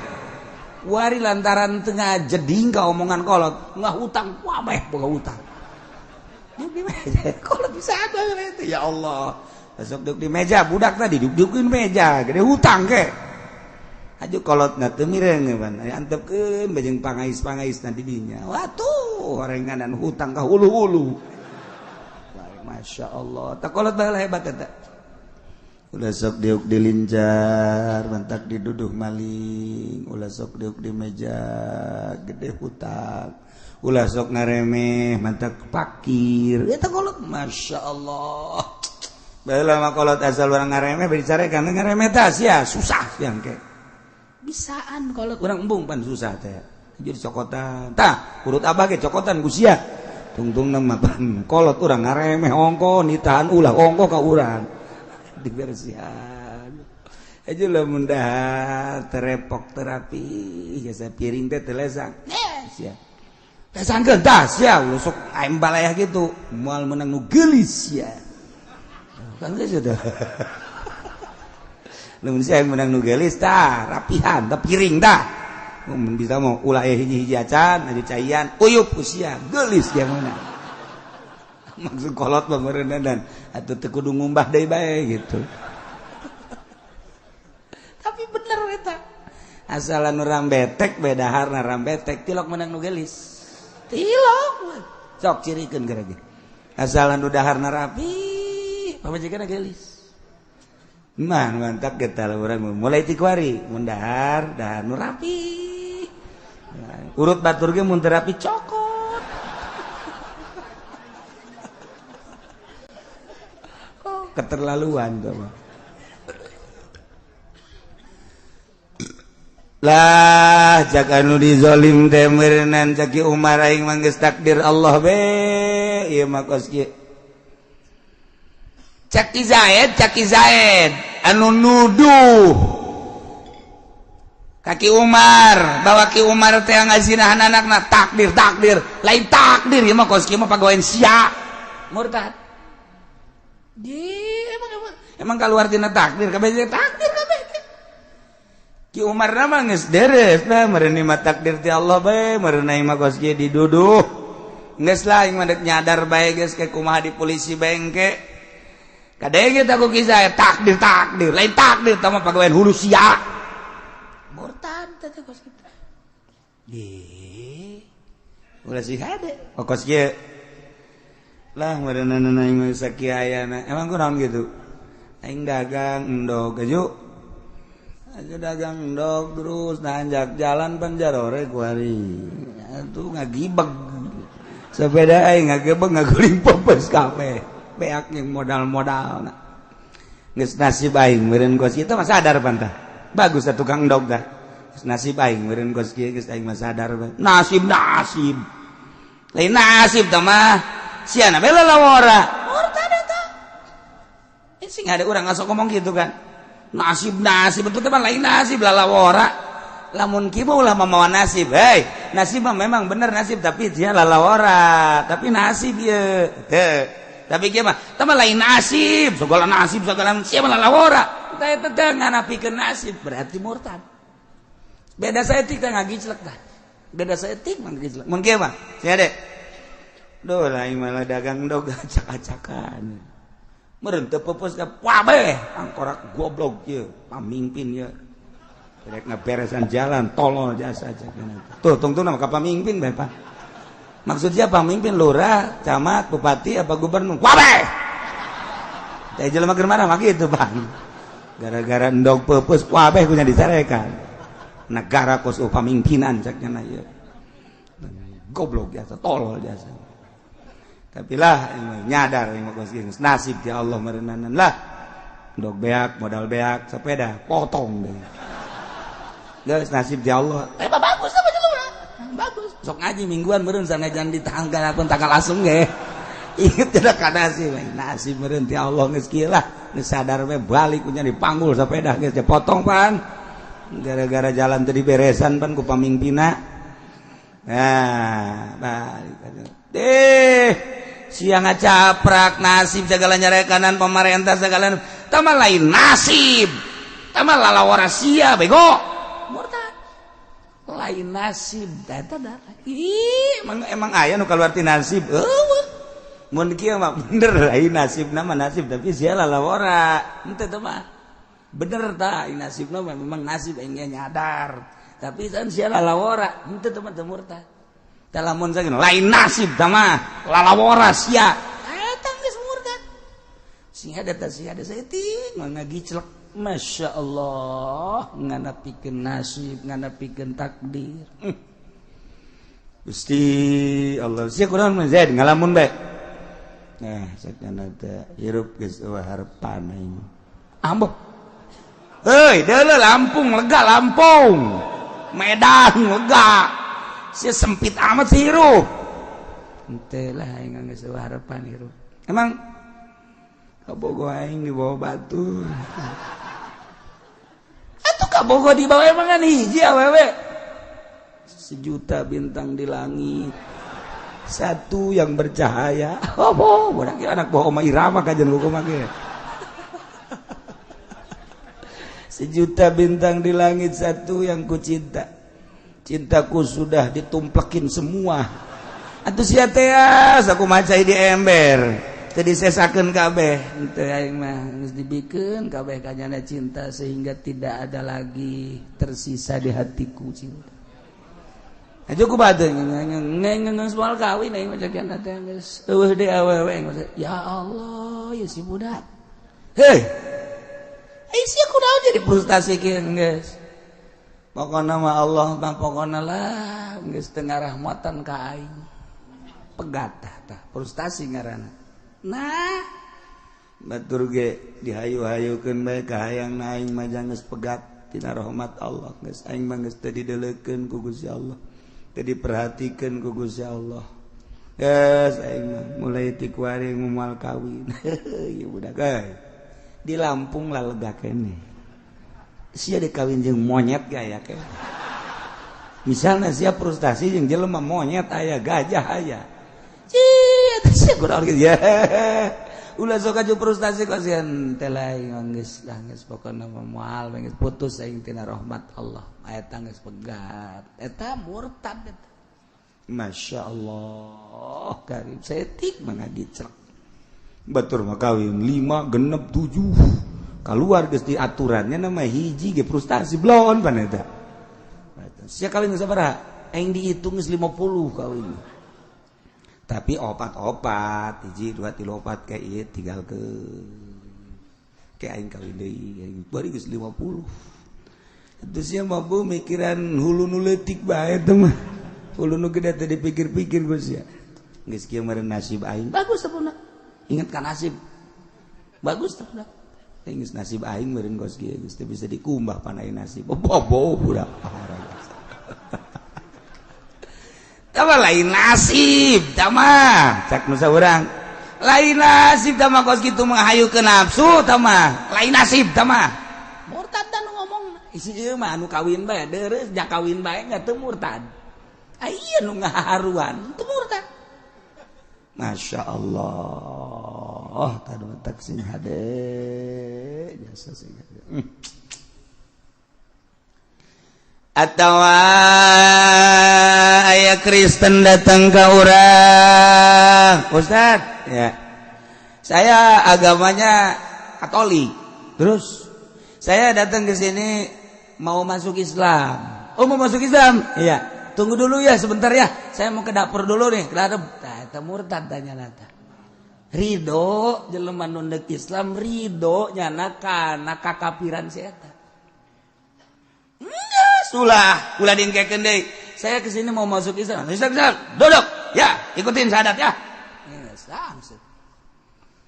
kuari lantaran teu ngajeding ka omongan kolot ngahutang wah bae boga hutang di meja kolot bisa bae itu ya Allah sok deuk di meja budak tadi didieukeun meja gede hutang ge aju kolotna teu mireng ban antepkeun bajeng pangais-pangais di dinya watuh horenganan hutang ka hulu-hulu Masya Allah tak kolot baheula hebat eta ulah sok diuk dilincar mantak diduduh maling ulah sok diuk di meja gede hutang ulah sok ngaremeh mantak pakir eta kolot Masya Allah baheula mah kolot asal urang ngaremeh bicara kan ngaremeh tah sia susah yang ke bisaan kalau kurang embung pan susah teh jadi cokotan tah urut abah ge cokotan ku sia tungtung nama pan kolot urang ngaremeh ongko nitahan ulah ongko ka urang dibersihan aja lah mundah terepok terapi jasa piring teh telesang sia tesangkeun tah sia sok aing balayah gitu moal menang nu geulis sia kan geus teh lamun saya menang nu geulis tah rapihan tah piring tah mun bisa mau ulah hiji-hiji acan adi caian uyup ku sia geulis yang meunang maksud kolot mah meureunna dan atuh teu kudu ngumbah deui bae gitu tapi bener eta asal anu rambetek bedaharna rambetek tilok menang nu geulis tilok sok cirikeun gara-gara asal anu daharna rapi pamajigana geulis mah mantap kita orang mulai tikwari mundahar dan nu rapi urut batur ge mun teu rapi cokot keterlaluan tuh mah lah jak anu dizolim teh meureunnan caki Umar aing mah geus takdir Allah be ieu mah kos kieu Caki Zaid anu nuduh kaki Umar bahwa Ki Umar teh ngazinahan anakna takdir lain takdir ieu mah kos kieu mah pagawean sia murtad emang kaluar tina takdir kabeh takdir kabeh Ki Umar mah geus deres lah meureun mah takdir ti Allah bae meureun mah kos kieu diduduh geus lah aing mah nyadar bae geus ke kumaha di polisi bengke kadang kita ku kisah takdir lain takdir sama pegawai hulu sia murtad teh kos kita ulah sih hade kos kieu lah meureunna aing mah sakieu ayana emang kunaon gitu aing dagang endog aju aja dagang endog terus nanjak jalan panjarore kuari atuh ngagibeg sepeda aing ngagebeg ngaguling pepes kabeh beak yang modal-modalna geus nasib aing meureun kos kitu mah sadar pantah bagus atuh tukang endog dah geus nasib aing meureun kos kieu geus aing mah sadar nasib lain nasib tah mah siana bae lalawara murtad eta sing ada urang ngasok ngomong gitu kan nasib itu teman lain nasib lalawara lamun kieu ulah mamawa nasib nasib memang bener nasib tapi dia lalawara tapi nasib ye tapi kieu mah teman lain nasib segala siapa lalawara eta teh nganapikeun nasib berarti murtad beda saeutik teh ngagiclek tah beda saeutik mah ngagiclek mun kieu mah sia dek duh lain malah dagang endog acak-acakan meureun teu pepes ka wabeh angkorak goblok ieu pamimpin ieu rek ngaberesan jalan tolol jasa aja tuh tungtungna ka pamimpin bae Pak maksudnya pamimpin lurah camat bupati apa gubernur wabeh teh jelema keur marah mah kitu Bang gara-gara endog pepes wabeh kunya disarekan negara kos pamimpinan cakna ieu goblok jasa tolol jasa tapi lah nyadar nasib ya Allah merenanan lah endog beak modal beak sepeda potong deh guys nasib ya Allah bagus apa jelema bagus sok ngaji mingguan meureun sanajan di tanggal langsung ge inget tidak ka nasib meureun ti Allah geus kieu lah geus sadar we balik nya dipanggul sepeda geus potong pan gara-gara jalan teu diberesan pan ku pamimpinna nah balik deh siang ngacaprak nasib segala nyarekanan pemerintah segala tambah lain nasib tambah lalawara sia bego murtad lain nasib data emang aya nu kaluar ti nasib mun kieu mah bener lain nasib nama nasib tapi sia lalawara henteu teh mah bener tah nasibna memang nasib aing nyadar tapi kan sia lalawara henteu teh mah teu murtad lamun saking lain nasib mah lalawara sia eta geus murtad sing ada teh sia ada saeutik ngagiclek masyaallah nganapikeun nasib nganapikeun takdir Gusti Allah sia kunaon mah zaid ngalamun bae nah sakana teh hirup geus eueuh harepan aing amboh heuy deuleu Lampung lega Lampung Medan lega sia sempit amat sih hirup henteu lah aing geus eueuh harepan hirup emang kabogo aing di bawah batu atuh kabogo di bawah emang kan hiji awewe sejuta bintang di langit satu yang bercahaya budak anak bawa oma irama kajian hukum ge sejuta bintang di langit satu yang ku cinta cintaku sudah ditumplekin semua atuh sia teh aku macai di ember teu disesakeun kabeh henteu aing mah geus dibikeun kabeh kanyana cinta sehingga tidak ada lagi tersisa di hatiku cinta aja ku badeung geus moal kawin aing mah cakeun teh geus eueuh deui awewe ya Allah ya si budak heuh ai sia kunaon jadi frustasi kieu geus pokokna mah Allah mah pokokna lah geus teu ngarahmatan ka aing pegat tah frustasi ngaranna nah batur ge dihayu-hayukeun bae ka hayang aing mah geus pegat tina rahmat Allah geus aing mah geus teu dideuleukeun ku Gusti Allah teu diperhatikeun ku Gusti Allah geus aing mah mulai ti kuari moal kawin ieu budak di Lampung lah lega keneh sia dikawin jeung monyet gaya ke misalnya sia frustasi jeung jelema monyet aya gajah aya eta sia kunaon kieu ya ulah sok aju frustasi kok sia teh lain geus pokona moal geus putus aing tina rahmat Allah eta geus pegat eta murtad eta masyaallah karim saeutik mangagiclek batur mah kawin 5 genep 7 keluar geus di aturannya nama hiji ge frustasi blon pan eta sia kawin geus sabaraha aing dihitung geus 50 kawin tapi opat-opat hiji 2 3 4 ka ieu tinggal ke aing kawin deui bari geus 50 Terusnya mampu mikiran hulu nu leutik bae teh mah. Hulu nu gede teh dipikir-pikir Gus ya. Geus kieu meureun nasib aing. Bagus teh ingat kan nasib. Bagus teh budak. Geus nasib aing meureun Gus kieu geus teh bisa dikumbah pan aing nasib. Bobo budak. Tama lain nasib, tama. Cak nu saurang. Lain nasib tama Gus kitu menghayukeun nafsu tama. Lain nasib tama. Murtad dan ngomong isi ieu mah anu kawin bae deureus jak kawin bae nya teu murtad. Aya nu ngaharuan teu murtad. Masya Allah tadu tak sing hade jasa sing hade. Atawa aya Kristen datang ke urang Ustaz ya saya agamanya Katolik terus saya datang ke sini mau masuk Islam. Oh mau masuk Islam? Iya. Tunggu dulu ya sebentar ya. Saya mau ke dapur dulu nih. Kelihatan. Nah, itu murtad tanya nata. Ridho jelema nu neuk Islam ridho nyana kana kakafiran si eta. Sulah, ulah diengkekeun deui. Saya ke sini mau masuk Islam. Ustaz, duduk. Ya, ikutin syahadat ya.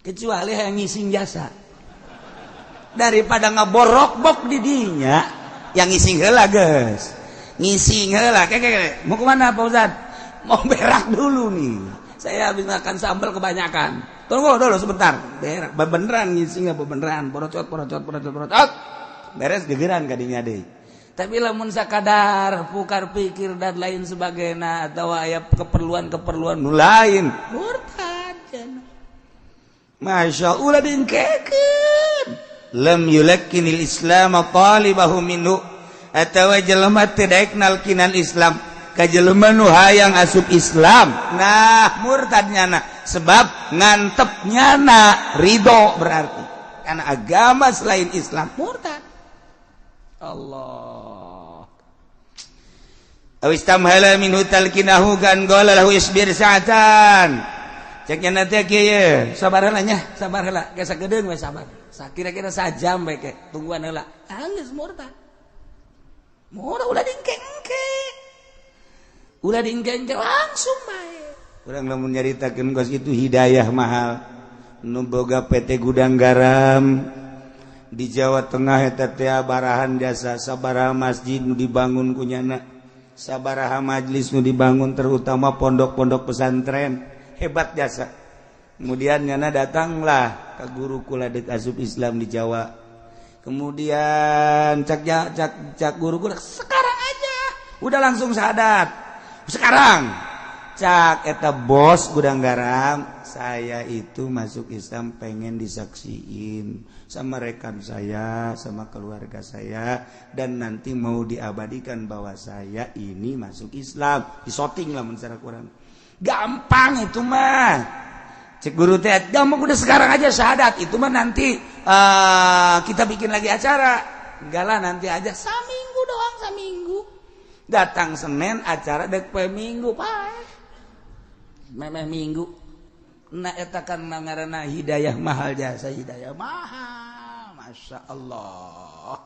Kecuali yang ngising jasa. Daripada ngaborok-bok di dinya yang ngising heula geus ngising heula mau kemana Pak Ustaz mau berak dulu nih saya habis makan sambal kebanyakan tunggu dulu sebentar berak beneran ngising apa beneran porocot beres gegeran kadinya deui tapi lamun sakadar pukar pikir dan lain sebagainya atau aya keperluan nu lain murtad Masya Allah dingkekeun lam yulakkinil Islam talibahu minhu atawa jelema teu daek nalkinan Islam ka jelema nu hayang asup Islam nah murtadnyana sebab ngantepnyana ridho berarti karena agama selain Islam murtad Allah awistamhala minhu talkinahu kan qala lahu isbir sa'atan ceknya nanti kieu sabar heula nya sabar heula geus sagedeung we sabar kira-kira sajam bae ke tungguan heula geus murtad murtad ulah dingke-engke langsung bae urang lamun nyaritakeun geus itu hidayah mahal nu boga PT Gudang Garam di Jawa Tengah eta teh barahan jasa sabaraha masjid nu dibangun ku nyana sabaraha majlis nu dibangun terutama pondok-pondok pesantren hebat jasa kemudian nyana datanglah ke guru kula dek asup Islam di Jawa kemudian cak guru kula sekarang aja udah langsung syahadat sekarang cak eta bos Gudang Garam saya itu masuk Islam pengen disaksiin sama rekan saya sama keluarga saya dan nanti mau diabadikan bahwa saya ini masuk Islam disoting lah mencara Quran gampang itu mah cek guru teh gampang udah sekarang aja syahadat itu mah nanti kita bikin lagi acara enggak lah nanti aja saminggu doang saminggu datang Senin acara dek poe Minggu pak memeh Minggu nah eta kan ngaranna hidayah mahal jasa hidayah mahal Masya Allah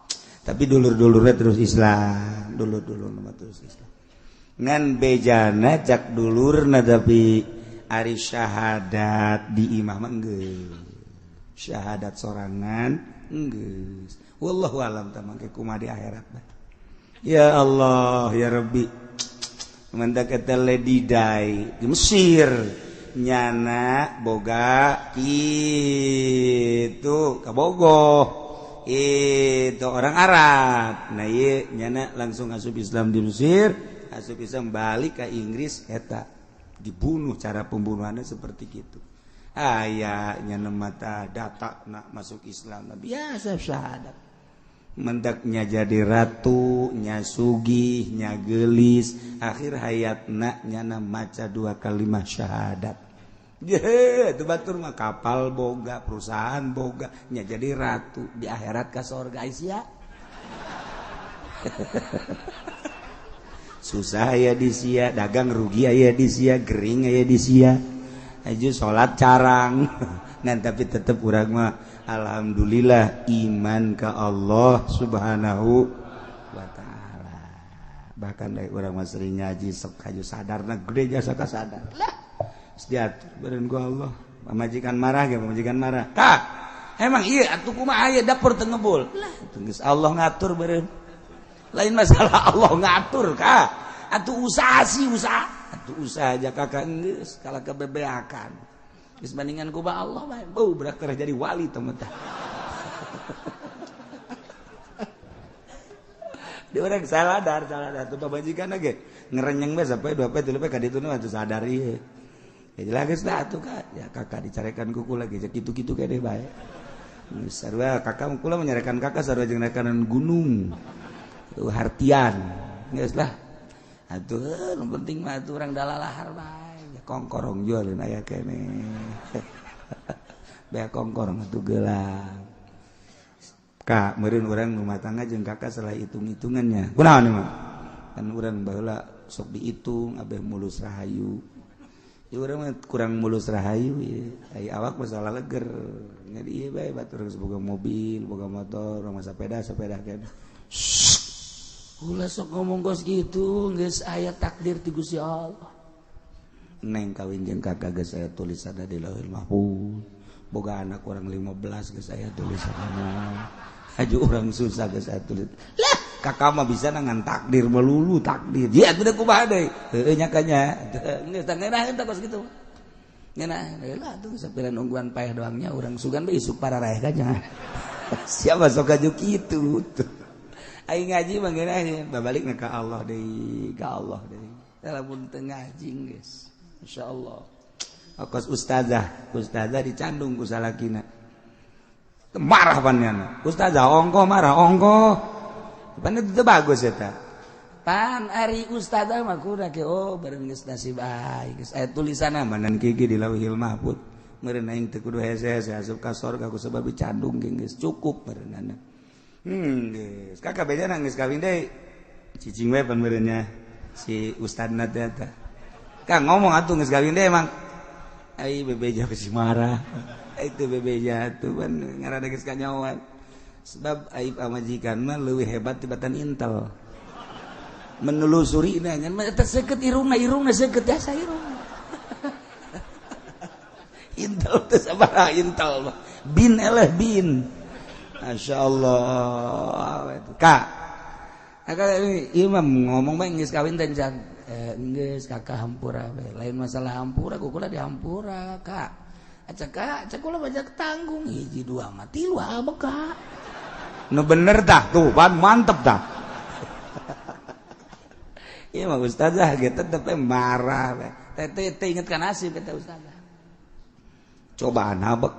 tapi dulur-dulurnya terus Islam dulur-dulur terus Islam ngan bejana cak dulurna tapi ari syahadat di imam enggeus syahadat sorangan enggeus wallahu alam tamangke kumaha di akhirat ya Allah ya Rabbi mantak eta lady dai di Mesir nyana boga itu kabogoh itu orang Arab nah ieu nyana langsung asup Islam di Mesir asup Islam balik ke Inggris eta dibunuh cara pembunuhannya seperti gitu ayahnya mata data nak masuk Islam biasa syahadat mendaknya jadi ratu nya sugih nya gelis akhir hayatna nyana maca 2 kalimat syahadat itu batur mah kapal boga perusahaan boga nya jadi ratu di akhirat ka surga ya susah ya di sia dagang rugi ya di sia gering ya di sia aju salat carang ngan tapi tetep urang mah alhamdulillah iman ka Allah subhanahu wa ta'ala. Bahkan dari orang sering ngaji sok haju sadarna gede jasa ka sadar lah diatur beureun ku Allah. Pamajikan marah ge pamajikan marah kak emang iya atuh kumaha aya dapur teu ngebul lah geus Allah ngatur beureun lain masalah Allah ngatur kak atuh usaha atuh usaha aja kakak geus kala kebebeakan geus bandingan ku Allah bae beuh berak teh jadi wali temen teh. Dia orang sadar tuh pamajikan ge ngerenyeng bae sampai 2 pe 3 pe ka ditu atuh sadar ieu. Ya jelas dah atuh Kak. Ya kakak dicarekan kuku lagi cek kitu-kitu kene bae. Geus sarua kakak kula menyarekan kakak sarua jeung nakanan gunung. Tuh hartian. Geus lah. Atuh nu penting mah atuh urang dalalahar bae. Kongkorong jualin aya kene. Bae kongkorong atuh geulak. Kak, meureun urang rumah tangga jeung kakak salah hitung-hitungannya. Kunaon ieu mah? Kan urang baheula sok dihitung abeh mulus rahayu. Ya urang mah kurang mulus rahayu ieu. Ai awak masalah leger. Jadi ieu bae batur geus boga mobil, boga motor, boga sepeda kan. Ulah sok ngomong gos gitu, geus aya takdir ti Gusti Allah. Neng kawin jeung kakak geus aya tulisanna di Lauhul Mahfuz. Boga anak urang 15 geus aya tulisanna. Aju orang susah geus aya tulis. Lah, kakak mah bisa ngan takdir melulu takdir. Ya teu kumaha deui. Heueuh nya kanya. Geus tah ngeunah tah kos kitu. Ngeunah lah tuh sapiran ungguan paeh doangnya urang sugan bae isuk para raeh kanya. Siapa sok aju kitu. Aing ngaji mah ngeunah babalik ka Allah deui, ka Allah deui. Lamun teu ngaji geus. Masyaallah. Kos ustazah dicandung ku salakina. Marah panjana ustazah ongko marah ongko pan itu bagus eta pan ari ustazah mah kuda ke bareng geus nasib aing geus aya tulisanna manan gigi di Lauhul Mahfuz meureun aing teu kudu hese-hese asup ka sorga ku sabab dicandung geus cukup meureunana geus kakak bedana geus kawin deui cicing we pan meureunnya si ustadna teh eta Kang ngomong atuh geus kawin deui emang ai bebeja geus marah itu bebeja tuh kan ngarana geus kanyawan sebab aib pamajikan mah leuwih hebat tibatan intel menelusuri nya mah eta seukeut irungna seukeut asa irungna intel teh sabaraha intel mah bin eleh bin masyaallah Kak kakak imam ngomong bae geus kawin teh jan geus kakak hampura we lain masalah hampura kukula di hampura Kak Cek ulah bajak tanggung hiji dua mati lu apa Kak nu bener dah tuh pan mantep dah iya mah ustazah gitu tapi marah tete ingetkan nasib kata ustazah cobaan habek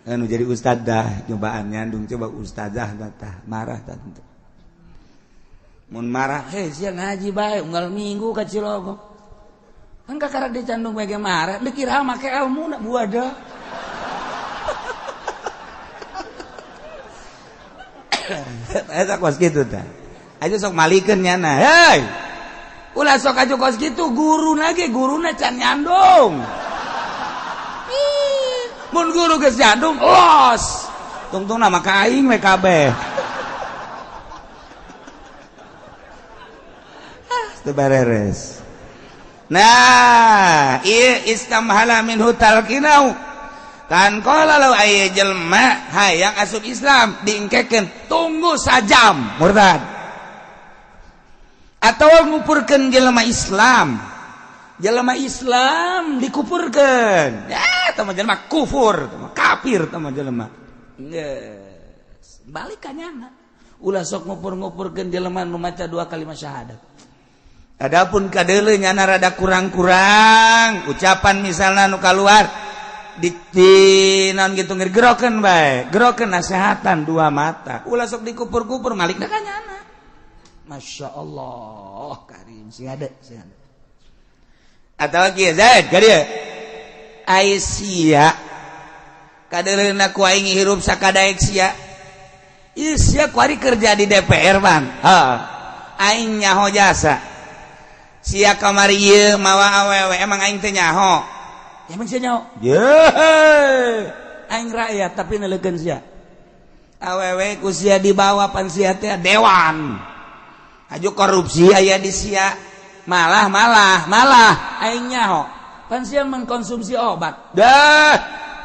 anu jadi ustazah cobaan nyandung coba ustazah tah marah tante mun marah siang ngaji bae unggal minggu ka Cilogong kan kakak dicandung bege marah dikira make ilmu nak buada eta kos kitu tah aja sok malikeun nyana hei ulah sok aju kos kitu guruna can nyandung mun guru geus nyandung los tungtungna mah ka aing we kabeh teu beres. Nah, ieu istamhala minhu talqinau. Kan qala law aya jelma hayang asup Islam diengkekeun tunggu sajam murtad. Atawa ngupurkeun jelema Islam. Jelema Islam dikupurkeun. Ya, tah jelema kufur, kafir tah jelema. Geus, balik ka nyana. Ulah sok ngupur-ngupurkeun jelema nu maca 2 kalimat syahadat. Adapun kadeuleu nyana rada kurang-kurang ucapan misalna nu kaluar di naon kitu ngegerokeun bae gerokeun nasehatan 2 mata ulah sok dikupur-kupur malikna ka nyana masyaallah karim sing ada atawa kieu Zaid ka dieu ai sia kadeuleuna ku aing hirup sakadaek sia ieu sia ku ari kerja di DPR ban aing nyaho jasa sia kamari ieu mawa awewe emang aing teh nyaho emang sia nyaho ye aing rakyat tapi nelegeun sia awewe ku sia dibawa pan sia teh dewan aju korupsi aya di sia malah aing nyaho pan sia mengkonsumsi obat dah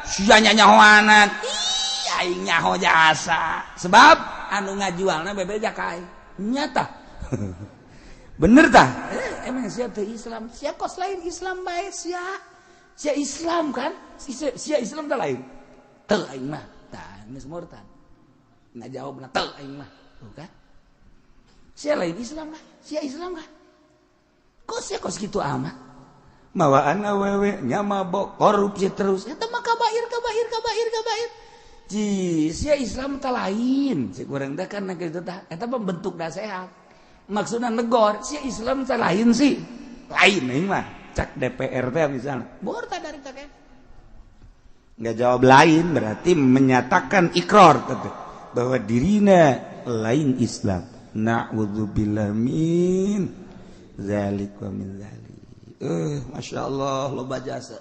sia nyahoanan ih aing nyaho jasa sebab anu ngajualna bebeja ka aing nyata bener tah emang sia teu Islam sia kos lain Islam bae sia Islam kan sia Islam teh lain teu aing mah tah geus murtad ngajawabna teu aing mah tuh kan sia lain Islam kan sia Islam kan kos kitu amat mawaan awewe nya mabok korupsi terus eta mah kabair ji sia Islam teh lain cik urang teh kan kitu tah eta mah bentuk nasehat maksudna negor sia Islam teh lain sih lain aing mah cak DPR teh misalnya murtad dari teh nggak jawab lain berarti menyatakan ikrar bahwa dirina lain Islam na'udzubillah min zalik wa min zalik Masya Allah loba jasa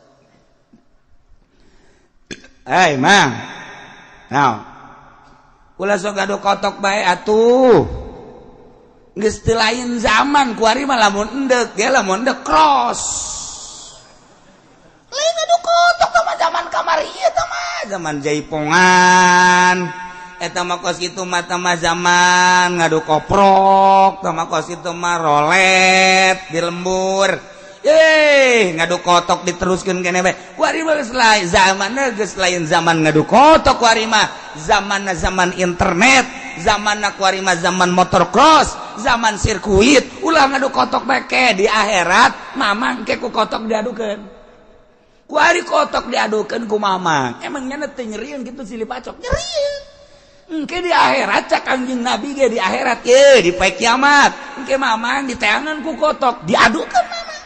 mang now ulah sok gaduh kotok bae atuh geus teu lain zaman ku ari mah lamun endek ge lamun endek cross lain adu kotok mah zaman kamari ieu tah mah zaman jaipongan eta mah kos kitu mah tah mah zaman ngadu koprok tah mah kos kitu mah rolet di lembur ngadu kotok diteruskeun keneh bae kuari mah geus lain zamanna geus lain zaman ngadu kotok kuari mah zamanna zaman internet zamanna kuari mah zaman motocross zaman sirkuit ulah ngadu kotok bae ke di akhirat mamang ke ku kotok diadukeun kuari kotok diadukeun ku mamang emangnya teh nyerieun kitu silih pacok nyerieun engke di akhirat cak Kangjeng Nabi ge di akhirat di poe kiamat engke mamang diteangan ku kotok diadukeun mamang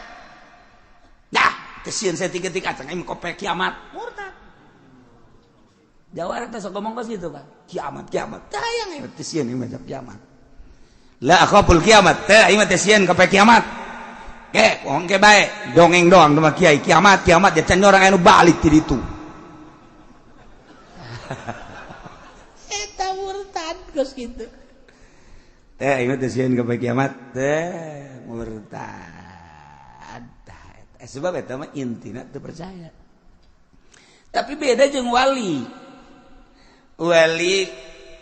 dah teu sieun saeutik-eutik acang aing poe kiamat murtad Jawa teh sok ngomong kos gitu kan kiamat tah hayang teu sieun ieu mah kiamat la akhaful kiamat teh ieu mah teh sieun ka poe kiamat ke ongke bae dongeng doang teh mah kiai kiamat ya can orang anu balik ti ditu eta murtad geus kitu teh ieu teh sieun ka poe kiamat teh murtad sebab eta mah intina teu percaya tapi beda jeung wali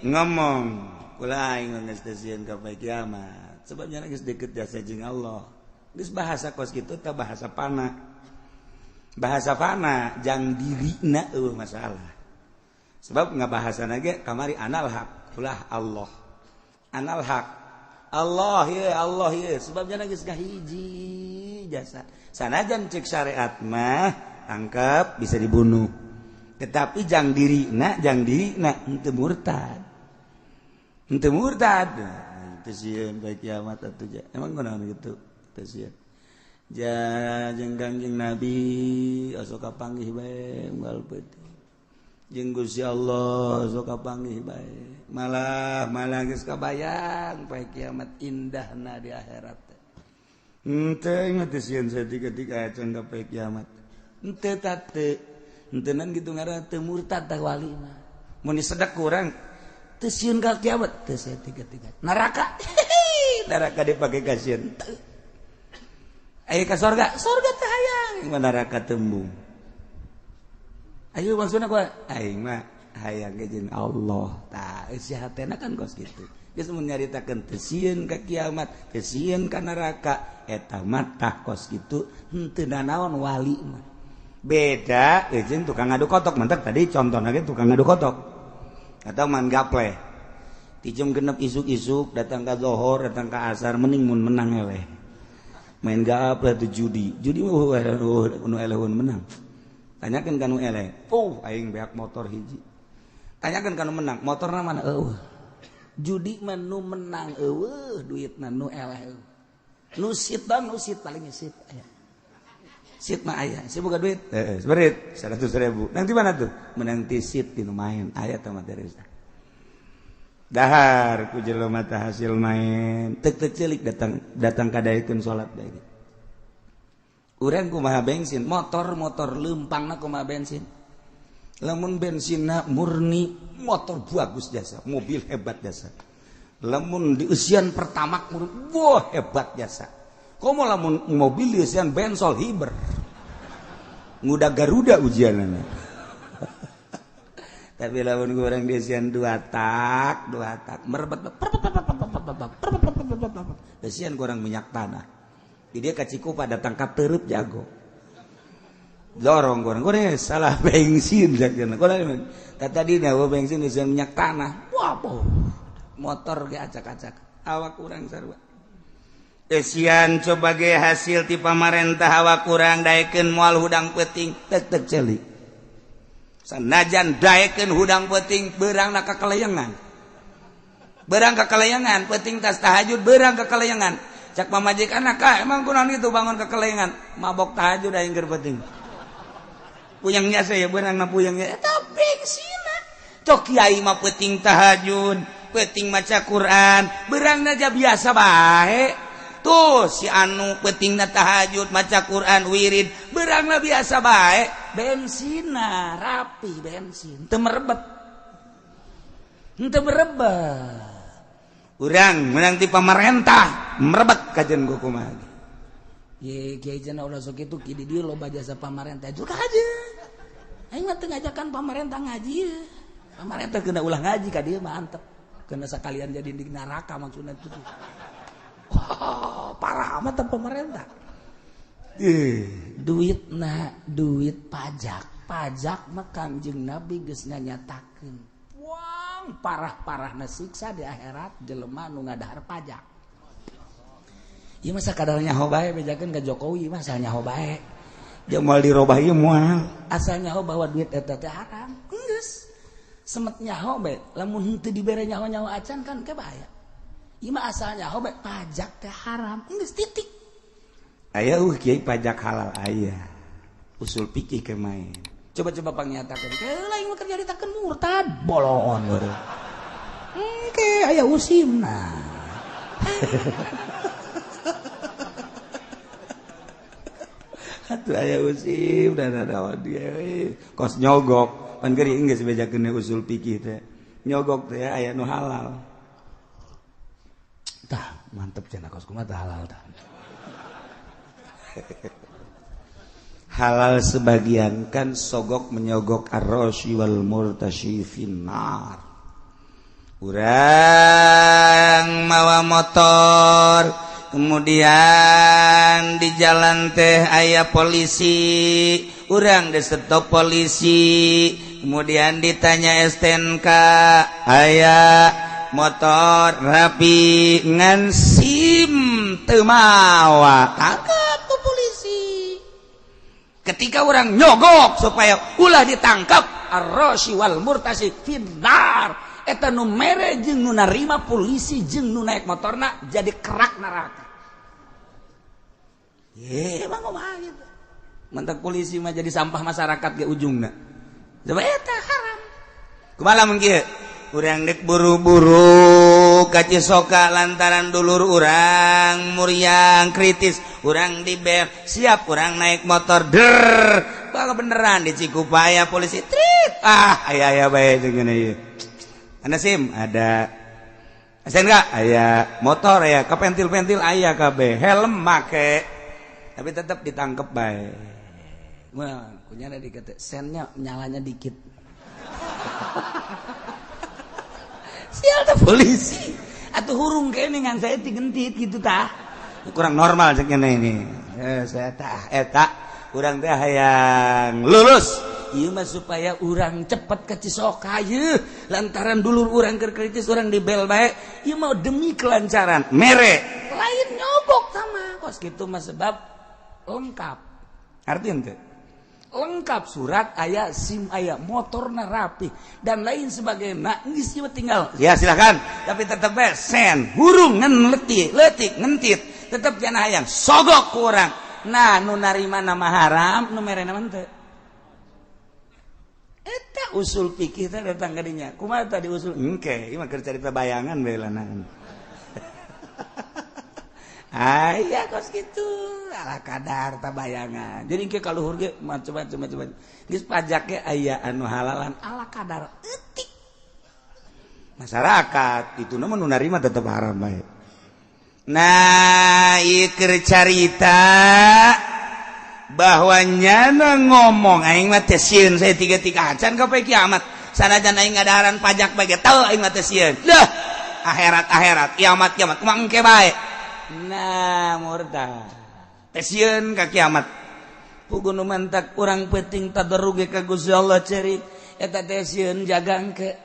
ngomong ulah aing geus teu sieun ka poe kiamat sebabnya geus deukeut jasa jeung Allah geus bahasa kos kitu teh bahasa fana jang dirina masalah sebab ngabahasana ge kamari anal haq ulah Allah anal haq Allah ya sebabnya geus kahiji jasa sanajan cek syariat mah angkep bisa dibunuh tetapi jang dirina henteu murtad teu sieun poe kiamat atuh emang kunaon kitu teu sieun jeung Kangjeng Nabi sok kapanggih bae unggal peuting jeung Gusti Allah sok kapanggih bae malah geus kabayang poe kiamat indahna di akhirat henteu teu sieun saeutik-eutik acan ka poe kiamat hentenan kitu ngaranna teu murtad tah wali mah mun disedek kurang teu sieun ka kiamat teu saeutik-eutik neraka dipake ka sieun aya ka sorga teh hayang mah neraka tembung ayo maksudna ku aing mah hayang jeung Allah tah sia hatena kan kos kitu geus mun nyaritakeun teu sieun ka kiamat teu sieun ka neraka eta mah tah kos kitu henteu nanaon wali mah beda jeung tukang ngadu kotok mantep tadi contohna ge tukang ngadu kotok atau man gaple ti jam 6 isuk-isuk datang ka zuhur datang ka asar mending mun menang eleh main gaple teh judi mah nu elehun menang tanyakeun ka nu eleh aing beak motor hiji tanyakeun ka nu menang motorna mana judi mah nu menang duitna nu eleh nu sit paling sit aya sit mah aya si boga duit seberit 100.000 nanti mana tuh menang ti sit di main aya teh materi dahar ku jelema teh hasil main tek ceulik datang kadaekeun salat bae urang kumaha bensin motor leumpangna kumaha bensin lamun bensina murni motor bagus jasa mobil hebat jasa lamun di usian pertama murni wah hebat jasa komo lamun mobil di usian bensol hiber ngudah Garuda ujianana tapi lamun goreng di usian dua tak merebet usian goreng minyak tanah jadi dia kaciku pada tangkap terup jago dorong goreng salah bensin sakjana goreng tadi dah bensin di minyak tanah wah motor ge acak-acak awak kurang sarua esian coba ge hasil ti pamarentah awak kurang daekeun moal hudang peuting tek ceuli sanajan daekeun hudang peuting beurangna kakaleyengan peuting tas tahajud beurang kakaleyengan cak pamajikanna ka emang kunaon itu bangun kakaleyengan mabok tahajud aing keur peuting puyangnya saya beurangna puyangnya eta bengsina cok kiai mah peuting tahajud peuting maca Quran beurangna aja biasa bae tuh si anu peutingna tahajud maca Quran wirid beurangna biasa bae bensina rapi bensin teu merebet urang menang ti pamarentah merebet kajen ku kumaha ye kiai cenah ulah sok kitu ki di dieu loba jasa pamarentah juga aja aing mah teu ngajakan pamarentah ngaji ye pamarentah kena ulah ngaji ka dieu mah antep kena sakalian jadi di neraka maksudna itu wah parah amat pemerintah duit pajak mah Kangjeng Nabi geus nyatakeun wang parah-parahna siksa di akhirat jelema nu ngadahar pajak ieu mah sakadar nyaho bae bejakeun ka Jokowi mah asal nyaho bae jeung moal dirobah ieu moal asal nyaho bahwa duit eta teh haram geus semet nyaho bae lamun teu dibere nyaho-nyaho acan kan ke bahaya ieu mah asal nyaho bae pajak teh haram geus titik aya kiai pajak halal aya usul fikih ke main coba pangnyatakeun ke lain mah kerja ditakeun murtad bolon we ke aya usimna atuh aya usim dan ada dia kos nyogok pan geuring geus bejakeun usul fikih teh nyogok teh aya nu halal tah mantep cenah kos kumaha teh halal tah halal sebagian kan sogok menyogok ar-rasyi wal murtasyi finnar urang mawa motor kemudian di jalan teh aya polisi urang disetop polisi kemudian ditanya STNK aya motor rapi ngan SIM teu mawa tangkap ku polisi ketika orang nyogok supaya ulah ditangkap ar-rasyi wal murtasyi finnar eta nu mere jeung nu narima polisi jeung nu naik motorna jadi kerak neraka. Ye, emang kumaha gitu. Mentak polisi mah jadi sampah masyarakat ge ujungna. Coba eta haram. Kumaha mun kieu? Urang dek buru-buru ka Cisoka lantaran dulur urang muriang kritis, urang di bel, siap urang naik motor der. Bae beneran di Cikupaya polisi trit. Aya bae jeung ieu. Ada SIM, ada SNK, aya motor, aya kepentil-pentil, aya KB, helm make, tapi tetap ditangkep bae. Wah, kunyana dikata sennya nyalanya dikit. Sial teh polisi, atuh hurung kene ngan saya digentit gitu tah. Kurang normal cek ini. Saya tah eta urang teh hayang lulus. Ieu mah supaya urang cepet ke Cisoka ieu lantaran dulur urang keur kritis urang di bel bae ieu mah demi kelancaran mere lain nyobok sama kos kitu mah sebab lengkap artinya teh lengkap surat aya SIM aya motorna rapi dan lain sebagainya geus tinggal ya silakan tapi tetep bae sen hurung ngan leutik ngentit tetep jangan hayang sogok ku urang nah nu narima nama haram nu mere naon teh eta usul fikih teh datang ka dinya. Kumaha tadi usul? Engke, ieu mah keur carita bayangan bae lanang. aya kos gitu ala kadar tabayangan jadi ke kaluhur ge macam-macam geus pajak ge aya anu halalan ala kadar eutik masyarakat itu nu narima tetep haram bae nah ieu keur carita bahwa nyana ngomong aing mah teh sieun saya tiga-tiga can ka poe kiamat sanajan aing ngadaharan pajak bae teu aing mah teh sieun dah akhirat kiamat kumaha engke bae nah murtad tesieun ka kiamat puguh nu mantak urang peuting tadarruge ka Gusti Allah cerit eta tesieun jaga engke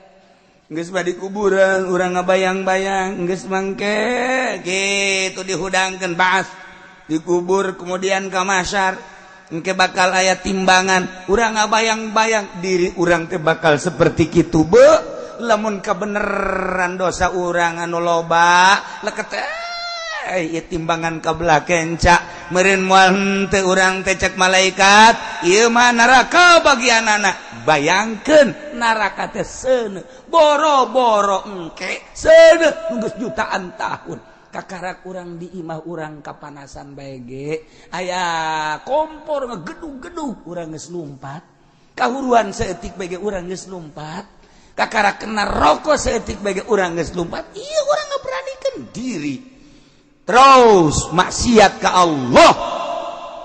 geus badi kuburan urang ngabayang-bayang geus mangke kitu dihudangkeun baas dikubur kemudian ka mahsyar engke bakal aya timbangan urang ngabayang-bayang diri urang teh bakal seperti kitu be lamun kabeneran dosa urang anu loba leket timbangan kabelah kenca meureun moal teu urang teh cek malaikat ieu mah neraka bagianana bayangkeun neraka teh seuneu boro-boro engke seuneu geus jutaan tahun kakarak urang di imah urang kapanasan bae ge aya kompor ngegedug-gedug urang geus lumpat kahuruan saeutik bae ge urang geus lumpat kakarak kena rokok saeutik bae ge urang geus lumpat ieu urang ngaberanikeun diri terus maksiat ke Allah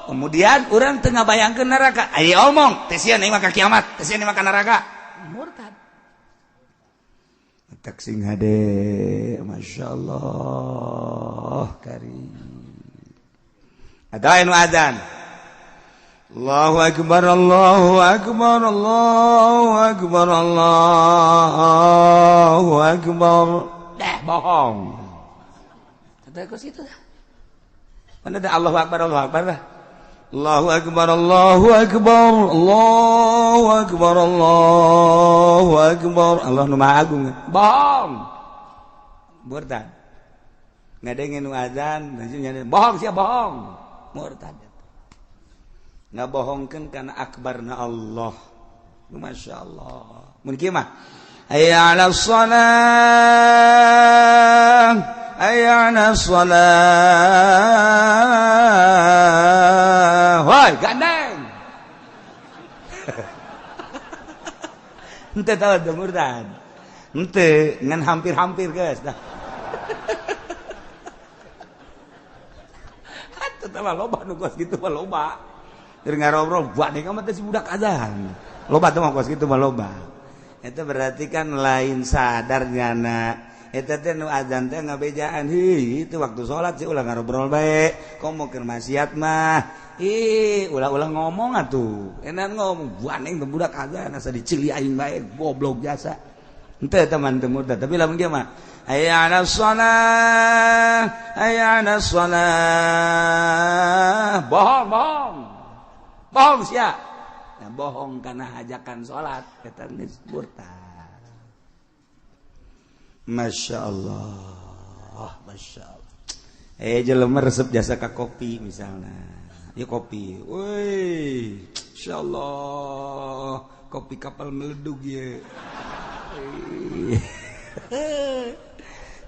kemudian orang tengah bayangkan neraka ayo omong tesian ini maka kiamat tesian ini maka neraka murtad tak sing hade Masya Allah karim ada anu adzan Allahu akbar Allahu akbar Allahu akbar Allahu akbar dah bohong kos itu mana ada Allahu akbar dah Allahu akbar Allahu akbar Allahu akbar Allahu akbar Allah nu maha agung bohong murtad ngadenge nu azan bohong sia bohong murtad ngabohongkeun kana akbarna Allah Masya Allah mun kieu mah hayya 'alas shalah ayana salah woi gandeng ente tahu tuh murtad ente ngan hampir-hampir guys dah atuh teh loba nu kos kitu mah loba keur ngarobrol buat nih mah teh si budak azan loba teh mah kos kitu mah loba eta berarti kan lain sadar nyana eta teh nu azan teh ngabejaan itu waktu salat sih ulah ngarobrol bae komo keur maksiat mah ulah ngomong atuh enak ngomong buaneng teh budak azan asa dicili aing bae goblok jasa henteu teman teu murtad tapi lamun kieu mah hayya 'alas shalah hayya 'alas shalah bohong sia nah bohong kana hajakan salat eta geus murtad Masya Allah jelema resep jasa ka kopi misalnya ya kopi woi Masya Allah kopi kapal meledug ya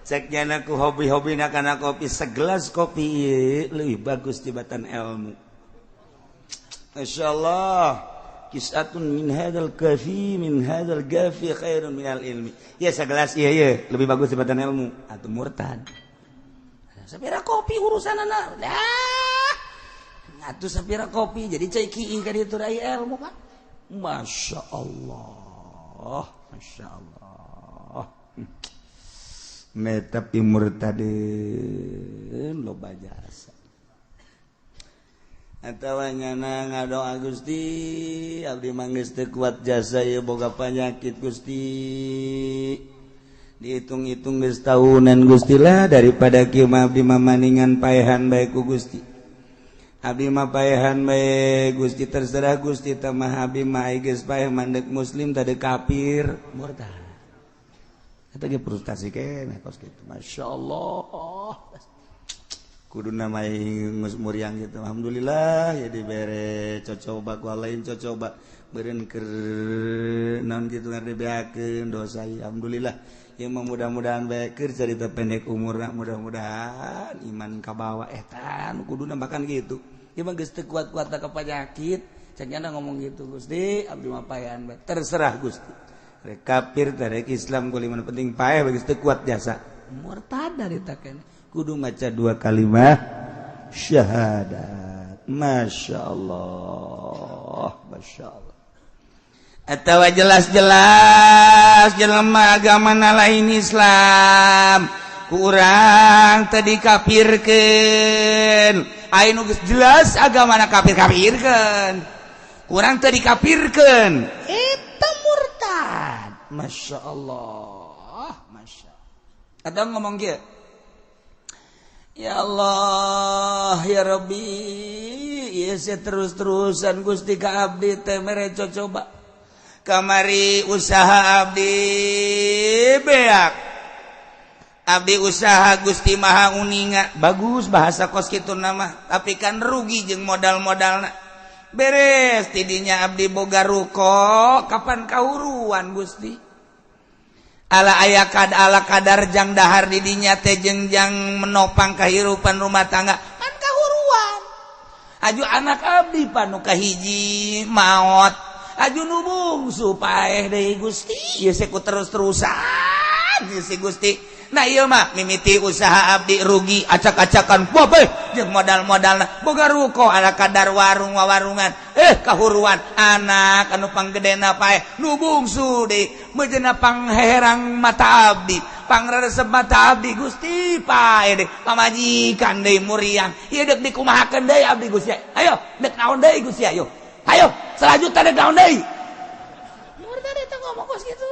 ceknya naku hobi-hobi nakana kopi segelas kopi lebih bagus tibatan ilmu Masya Allah kisatun min hadzal kafi min hadzal gafi khairun minal ilmi ya segelas iya lebih bagus dibanding ilmu atuh murtad sapira kopi urusanana dah atuh sapira kopi jadi cai kieu ka ditu aya ilmu Pak Masya Allah meta murtadeun loba jasa atawa nyana ngadoa Gusti abdi manggeus teu kuat jasa ieu boga panyakit Gusti dihitung-hitung geus tahunan Gusti lah daripada kieu mah abdi mamaningan paehan bae ku Gusti abdi mah paehan bae Gusti terserah Gusti teh mah abdi mah geus paeh mandek muslim tade kafir murtad eta ge frustasi keneh kos kitu masyaallah kudu namai muriang gitu. Alhamdulillah ya dibere cocoba ku lain cocoba beureun keur naon kitu ngadebeakeun dosa. Alhamdulillah ya mudah-mudahan bae keur carita pendek umurna, mudah-mudahan iman kabawa eta nu kudu nambakan gitu. Ieu mah geus teu kuat-kuat ka penyakit, cenah ngomong gitu Gusti, abdi mah paehan bae. Terserah Gusti. Rek kafir rek Islam kuliman penting paeh geus teu kuat jasa. Murtad dari taken. Kudu maca 2 kalimat syahadat. Masya Allah. Atawa jelas-jelas jelema agama lain Islam kurang tadi kafirkeun. Anu geus jelas agama kafir-kafirkeun. Kurang tadi kafirkeun. Eta murtad. Masya Allah. Atau ngomong kieu. Ya Allah, ya Rabbi, ya terus-terusan Gusti ka abdi teh mere coba. Kamari usaha abdi beak. Abdi usaha Gusti Maha Uninga. Bagus bahasa kos kitu nama, tapi kan rugi jeung modal-modalna. Beres tidinya abdi boga ruko, kapan kauruan Gusti? Ala ayakad ala kadar jang dahar didinya teh jengjang menopang kehidupan rumah tangga man kahuruan aju anak abdi panu kahiji maot aju nubung supaya deui Gusti ieu seku terus-terusan ieu si Gusti. Nah ieu mah mimiti usaha abdi rugi acak-acakan poe jeung modal-modalna boga ruko ala kadar warung-warungan kahuruan anak anu panggedena pae nu bungsu deui meujeuna pangherang mata abdi pangresep mata abdi Gusti pae deui pamajikan deui muriang ieu deuk dikumahakeun deui abdi Gusti ayo deuk naon deui Gusti ayo selanjutna deuk naon deui murtad eta ngomong kos kitu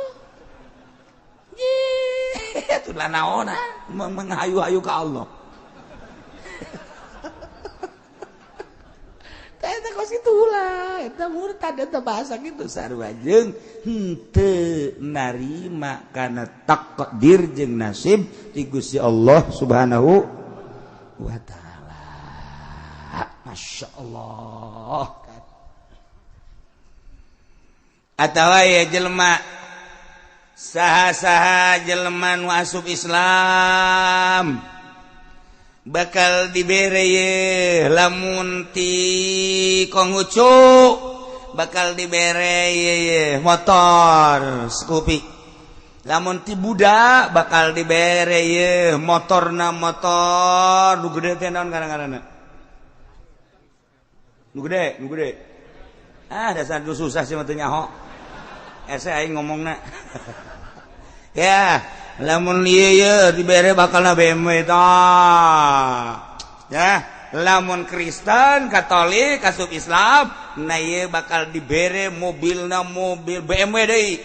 itu lah naon menghayu-hayu ke Allah. Eta kos kitu lah, eta murtad eta bahasa kitu sarua jeung henteu narima kana takdir jeung nasib ti Gusti Allah Subhanahu wa taala. Masyaallah. Atawa ya jelema saha-saha jelema nu asup Islam bakal dibere ye lamun ti Konghucu bakal dibere ye motor Scoopy. Lamun ti Buddha bakal dibere ye motorna motor nu gede teh naon ngaranna nu gede dasar susah sih mah teu nyaho ese aing ngomongna ya lamun ieu dibere bakalna BMW tah ya lamun Kristen Katolik asup Islam na ieu bakal dibere mobilna mobil BMW deui.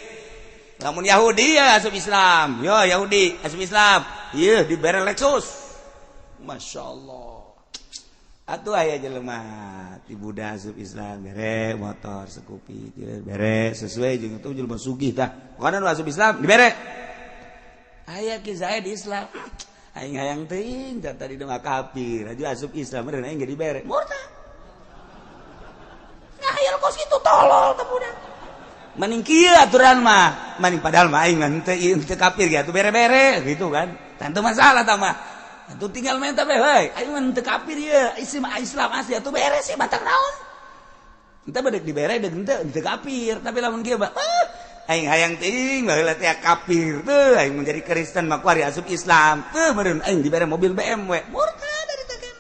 Lamun Yahudi ya asup Islam Yahudi asup Islam ieu dibere Lexus. masyaallah atuh aya jelema ti Buddha asup Islam bere motor Scoopy bere sesuai jeung itu jelema sugih tah pokona nu asup Islam dibere. Aya kisah di Islam aing hayang teuing tadi mah kafir aju asup Islam meureun aing ge dibere murtad ngahayal kos kitu tolol teh budak mending kieu aturan mah mending padahal mah aing teu kafir ge atuh bere-bere gitu kan teu masalah tah mah atuh tinggal menta bae heuy aing mah teu kafir ieu Islam asli atuh bere sih batak naon entah bedek dibere deuk teu kafir tapi lamun kieu mah aing hayang teuing baheula teh kafir teu aing menjadi Kristen mah kuari asup Islam teu meureun aing dibere mobil BMW murtad dari teh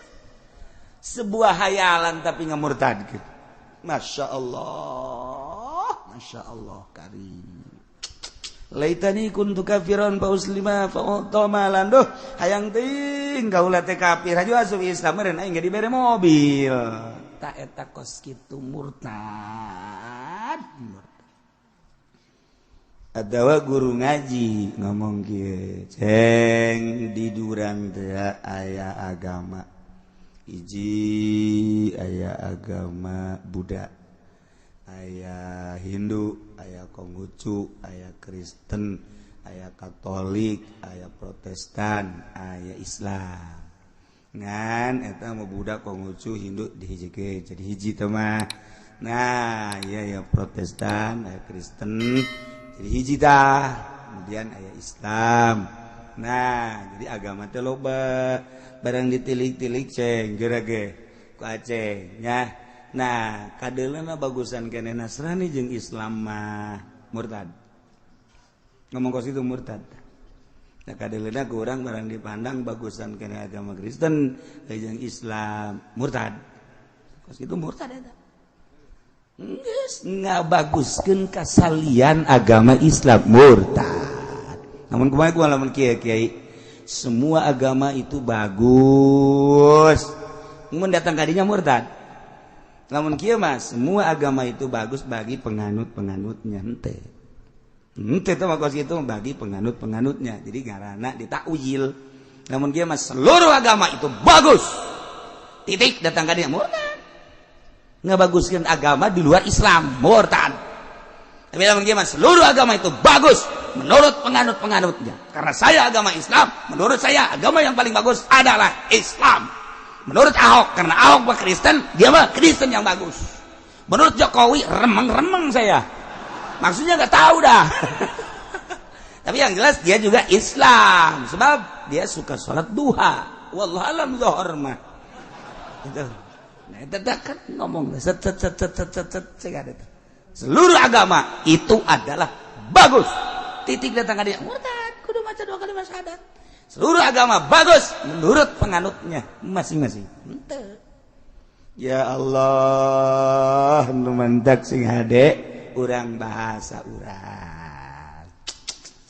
sebuah hayalan tapi ngamurtadkeun. Masyaallah karim laitani kuntu kafiran fa uslima fa utamalan duh hayang teuing kaula teh kafir aju asup Islam meureun aing ge dibere mobil ta eta kos kitu murtad. Adawa guru ngaji ngomong kieu ceng di durang teu aya agama hiji aya agama Buddha aya Hindu aya Konghucu aya Kristen aya Katolik aya Protestan aya Islam ngan eta mau budak Konghucu Hindu dihijikeun jadi hiji teh mah. Nah iya ya Protestan aya Kristen jadi hiji tah, kemudian aya Islam. Nah jadi agama teh loba barang ditilik-tilik ceng geura ge ku Aceh nya. Nah kadeulana bagusan keneh Nasrani jeung Islam mah murtad, ngomong kos itu murtad. Nah kadeulana ku urang barang dipandang bagusan keneh agama Kristen jeung Islam murtad, kos itu murtad eta. Geus ngabaguskeun kasalian agama Islam murtad. Namun kumaha ku lamun kiai semua agama itu bagus. Mun datang ka dinya murtad. Lamun kieu mah semua agama itu bagus bagi penganut-penganutnya henteu. Henteu teh kos kitu bagi penganut-penganutnya. Jadi ngaranna ditakwil. Lamun kieu mah seluruh agama itu bagus. Titik datang ka dinya murtad. Ngabaguskeun agama di luar Islam murtad. Tapi lamun kieu mah seluruh agama itu bagus menurut penganut-penganutnya. Karena saya agama Islam, menurut saya agama yang paling bagus adalah Islam. Menurut Ahok, karena Ahok mah Kristen, dia mah Kristen yang bagus. Menurut Jokowi, remeng-remeng saya. Maksudnya nggak tahu dah. Tapi yang jelas dia juga Islam, sebab dia suka sholat duha. Wallahu alam zuhur mah. Itu. Nah, itu kan ngomong seluruh agama itu adalah bagus. Titik datang ke dia murtad, kudu maca 2 kalimat syahadat. Seluruh agama bagus menurut penganutnya masing-masing. Henteu. Ya Allah, nu mantak sing hade urang bahasa urang.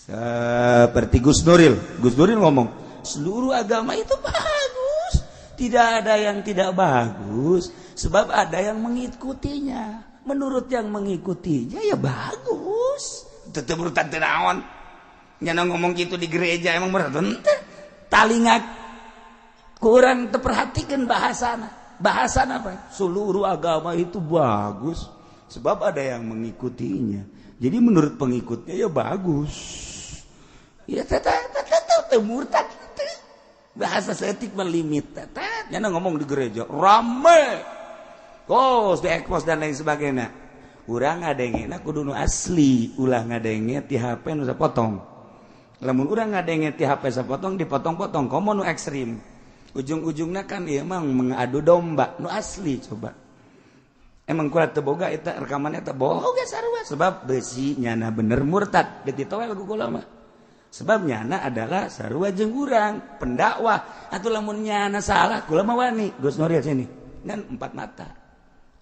Seperti Gus Nuril. Gus Nuril ngomong, seluruh agama itu bagus. Tidak ada yang tidak bagus, sebab ada yang mengikutinya. Menurut yang mengikutinya ya bagus. Tetep murtad teu naon. Nyana ngomong gitu di gereja emang murtad henteu. Talingat kurang terperhatikan bahasana. Bahasana apa? Seluruh agama itu bagus sebab ada yang mengikutinya. Jadi menurut pengikutnya ya bagus. Ya teu murtad teu. Bahasa setik melimit tetet. Nyana ngomong di gereja rame. Kos diekpos dan lain sebagainya. Urang ngadengena kudu nu asli, ulah ngadenge ti HP nu sapotong. Lamun urang ngadenge ti HP sapotong dipotong-potong, komo nu ekstrim. Ujung-ujungna kan ieu mah mengadu domba, nu asli coba. Emang kuat teu boga eta rekaman eta boga sarua sebab beusi nyana bener murtad dititowel ku kula mah. Sebab nyana adalah sarua jeung urang, pendakwah. Atuh lamun nyana salah kula mah wani, Gus Nuril sini. Kan 4 mata.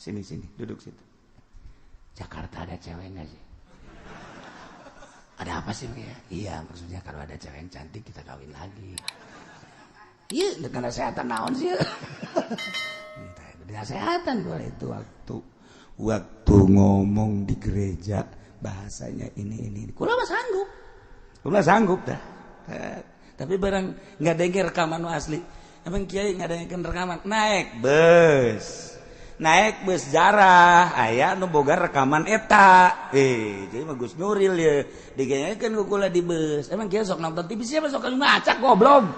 Sini duduk situ. Jakarta ada cewek nggak sih? Ada apa sih ya? Iya maksudnya kalau ada cewek yang cantik kita kawin lagi. Iya dengan kesehatan naon sih? Dengan kesehatan boleh itu waktu ngomong di gereja bahasanya ini. Kula mah sanggup dah. Tapi barang nggak dengar rekaman asli. Emang kiai nggak dengar rekaman naik bus jarah aya nu boga rekaman eta jadi mah Gus Nuril ya digenyekeun ku kula di bus. Emang kieu sok nonton TV siapa sok ngacak goblok.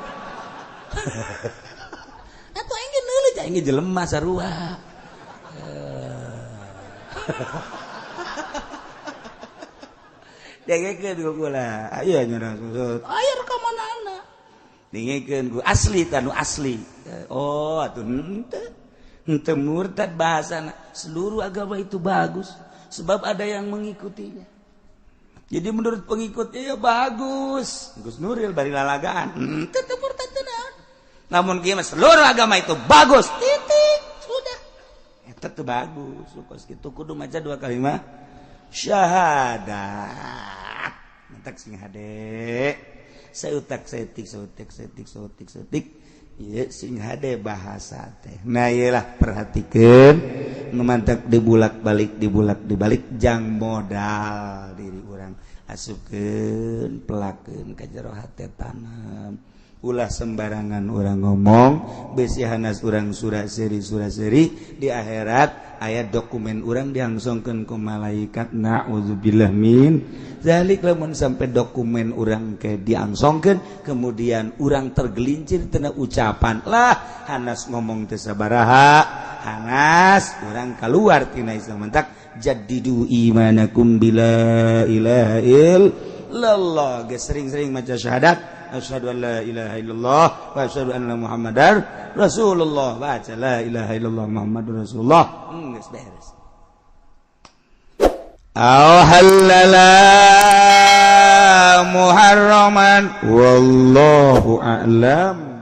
Atuh engge neuleut engge jelema sarua. Digenyekeun ku kula aya nyana susut aya rekamanana digenyekeun ku asli tanu asli. Oh atuh henteu murtad bahasana. Seluruh agama itu bagus sebab ada yang mengikutinya. Jadi menurut pengikutnya ya bagus. Gus Nuril bari lalagaan henteu murtad teu naon. Namun kieu seluruh agama itu bagus. Titik sudah. Eta teu bagus. Kos kitu kudu maca 2 kalimat syahadat. Mentak sing hade. Sautak setik. Iya sing hade bahasa teh. Nah iyalah perhatikeun nu mantak dibulak-balik jang modal diri urang asupkeun pelakeun ka jero hate tanam ulah sembarangan orang ngomong besi hanas orang surah seri di akhirat ayat dokumen orang diangsongkeun ku malaikat naudzubillah min zalik lamun sampai dokumen orang ke diangsongkeun kemudian orang tergelincir tina ucapan lah hanas ngomong teu sabaraha hanas orang keluar tina Islam mentak jaddidu imanakum bila ilaha illallah ge sering-sering maca syahadat asyhadu an la ilaha illallah wa asyhadu anna muhammadar rasulullah baca la ilaha illallah muhammadur rasulullah geus beres aw halala muharraman wallahu a'lam.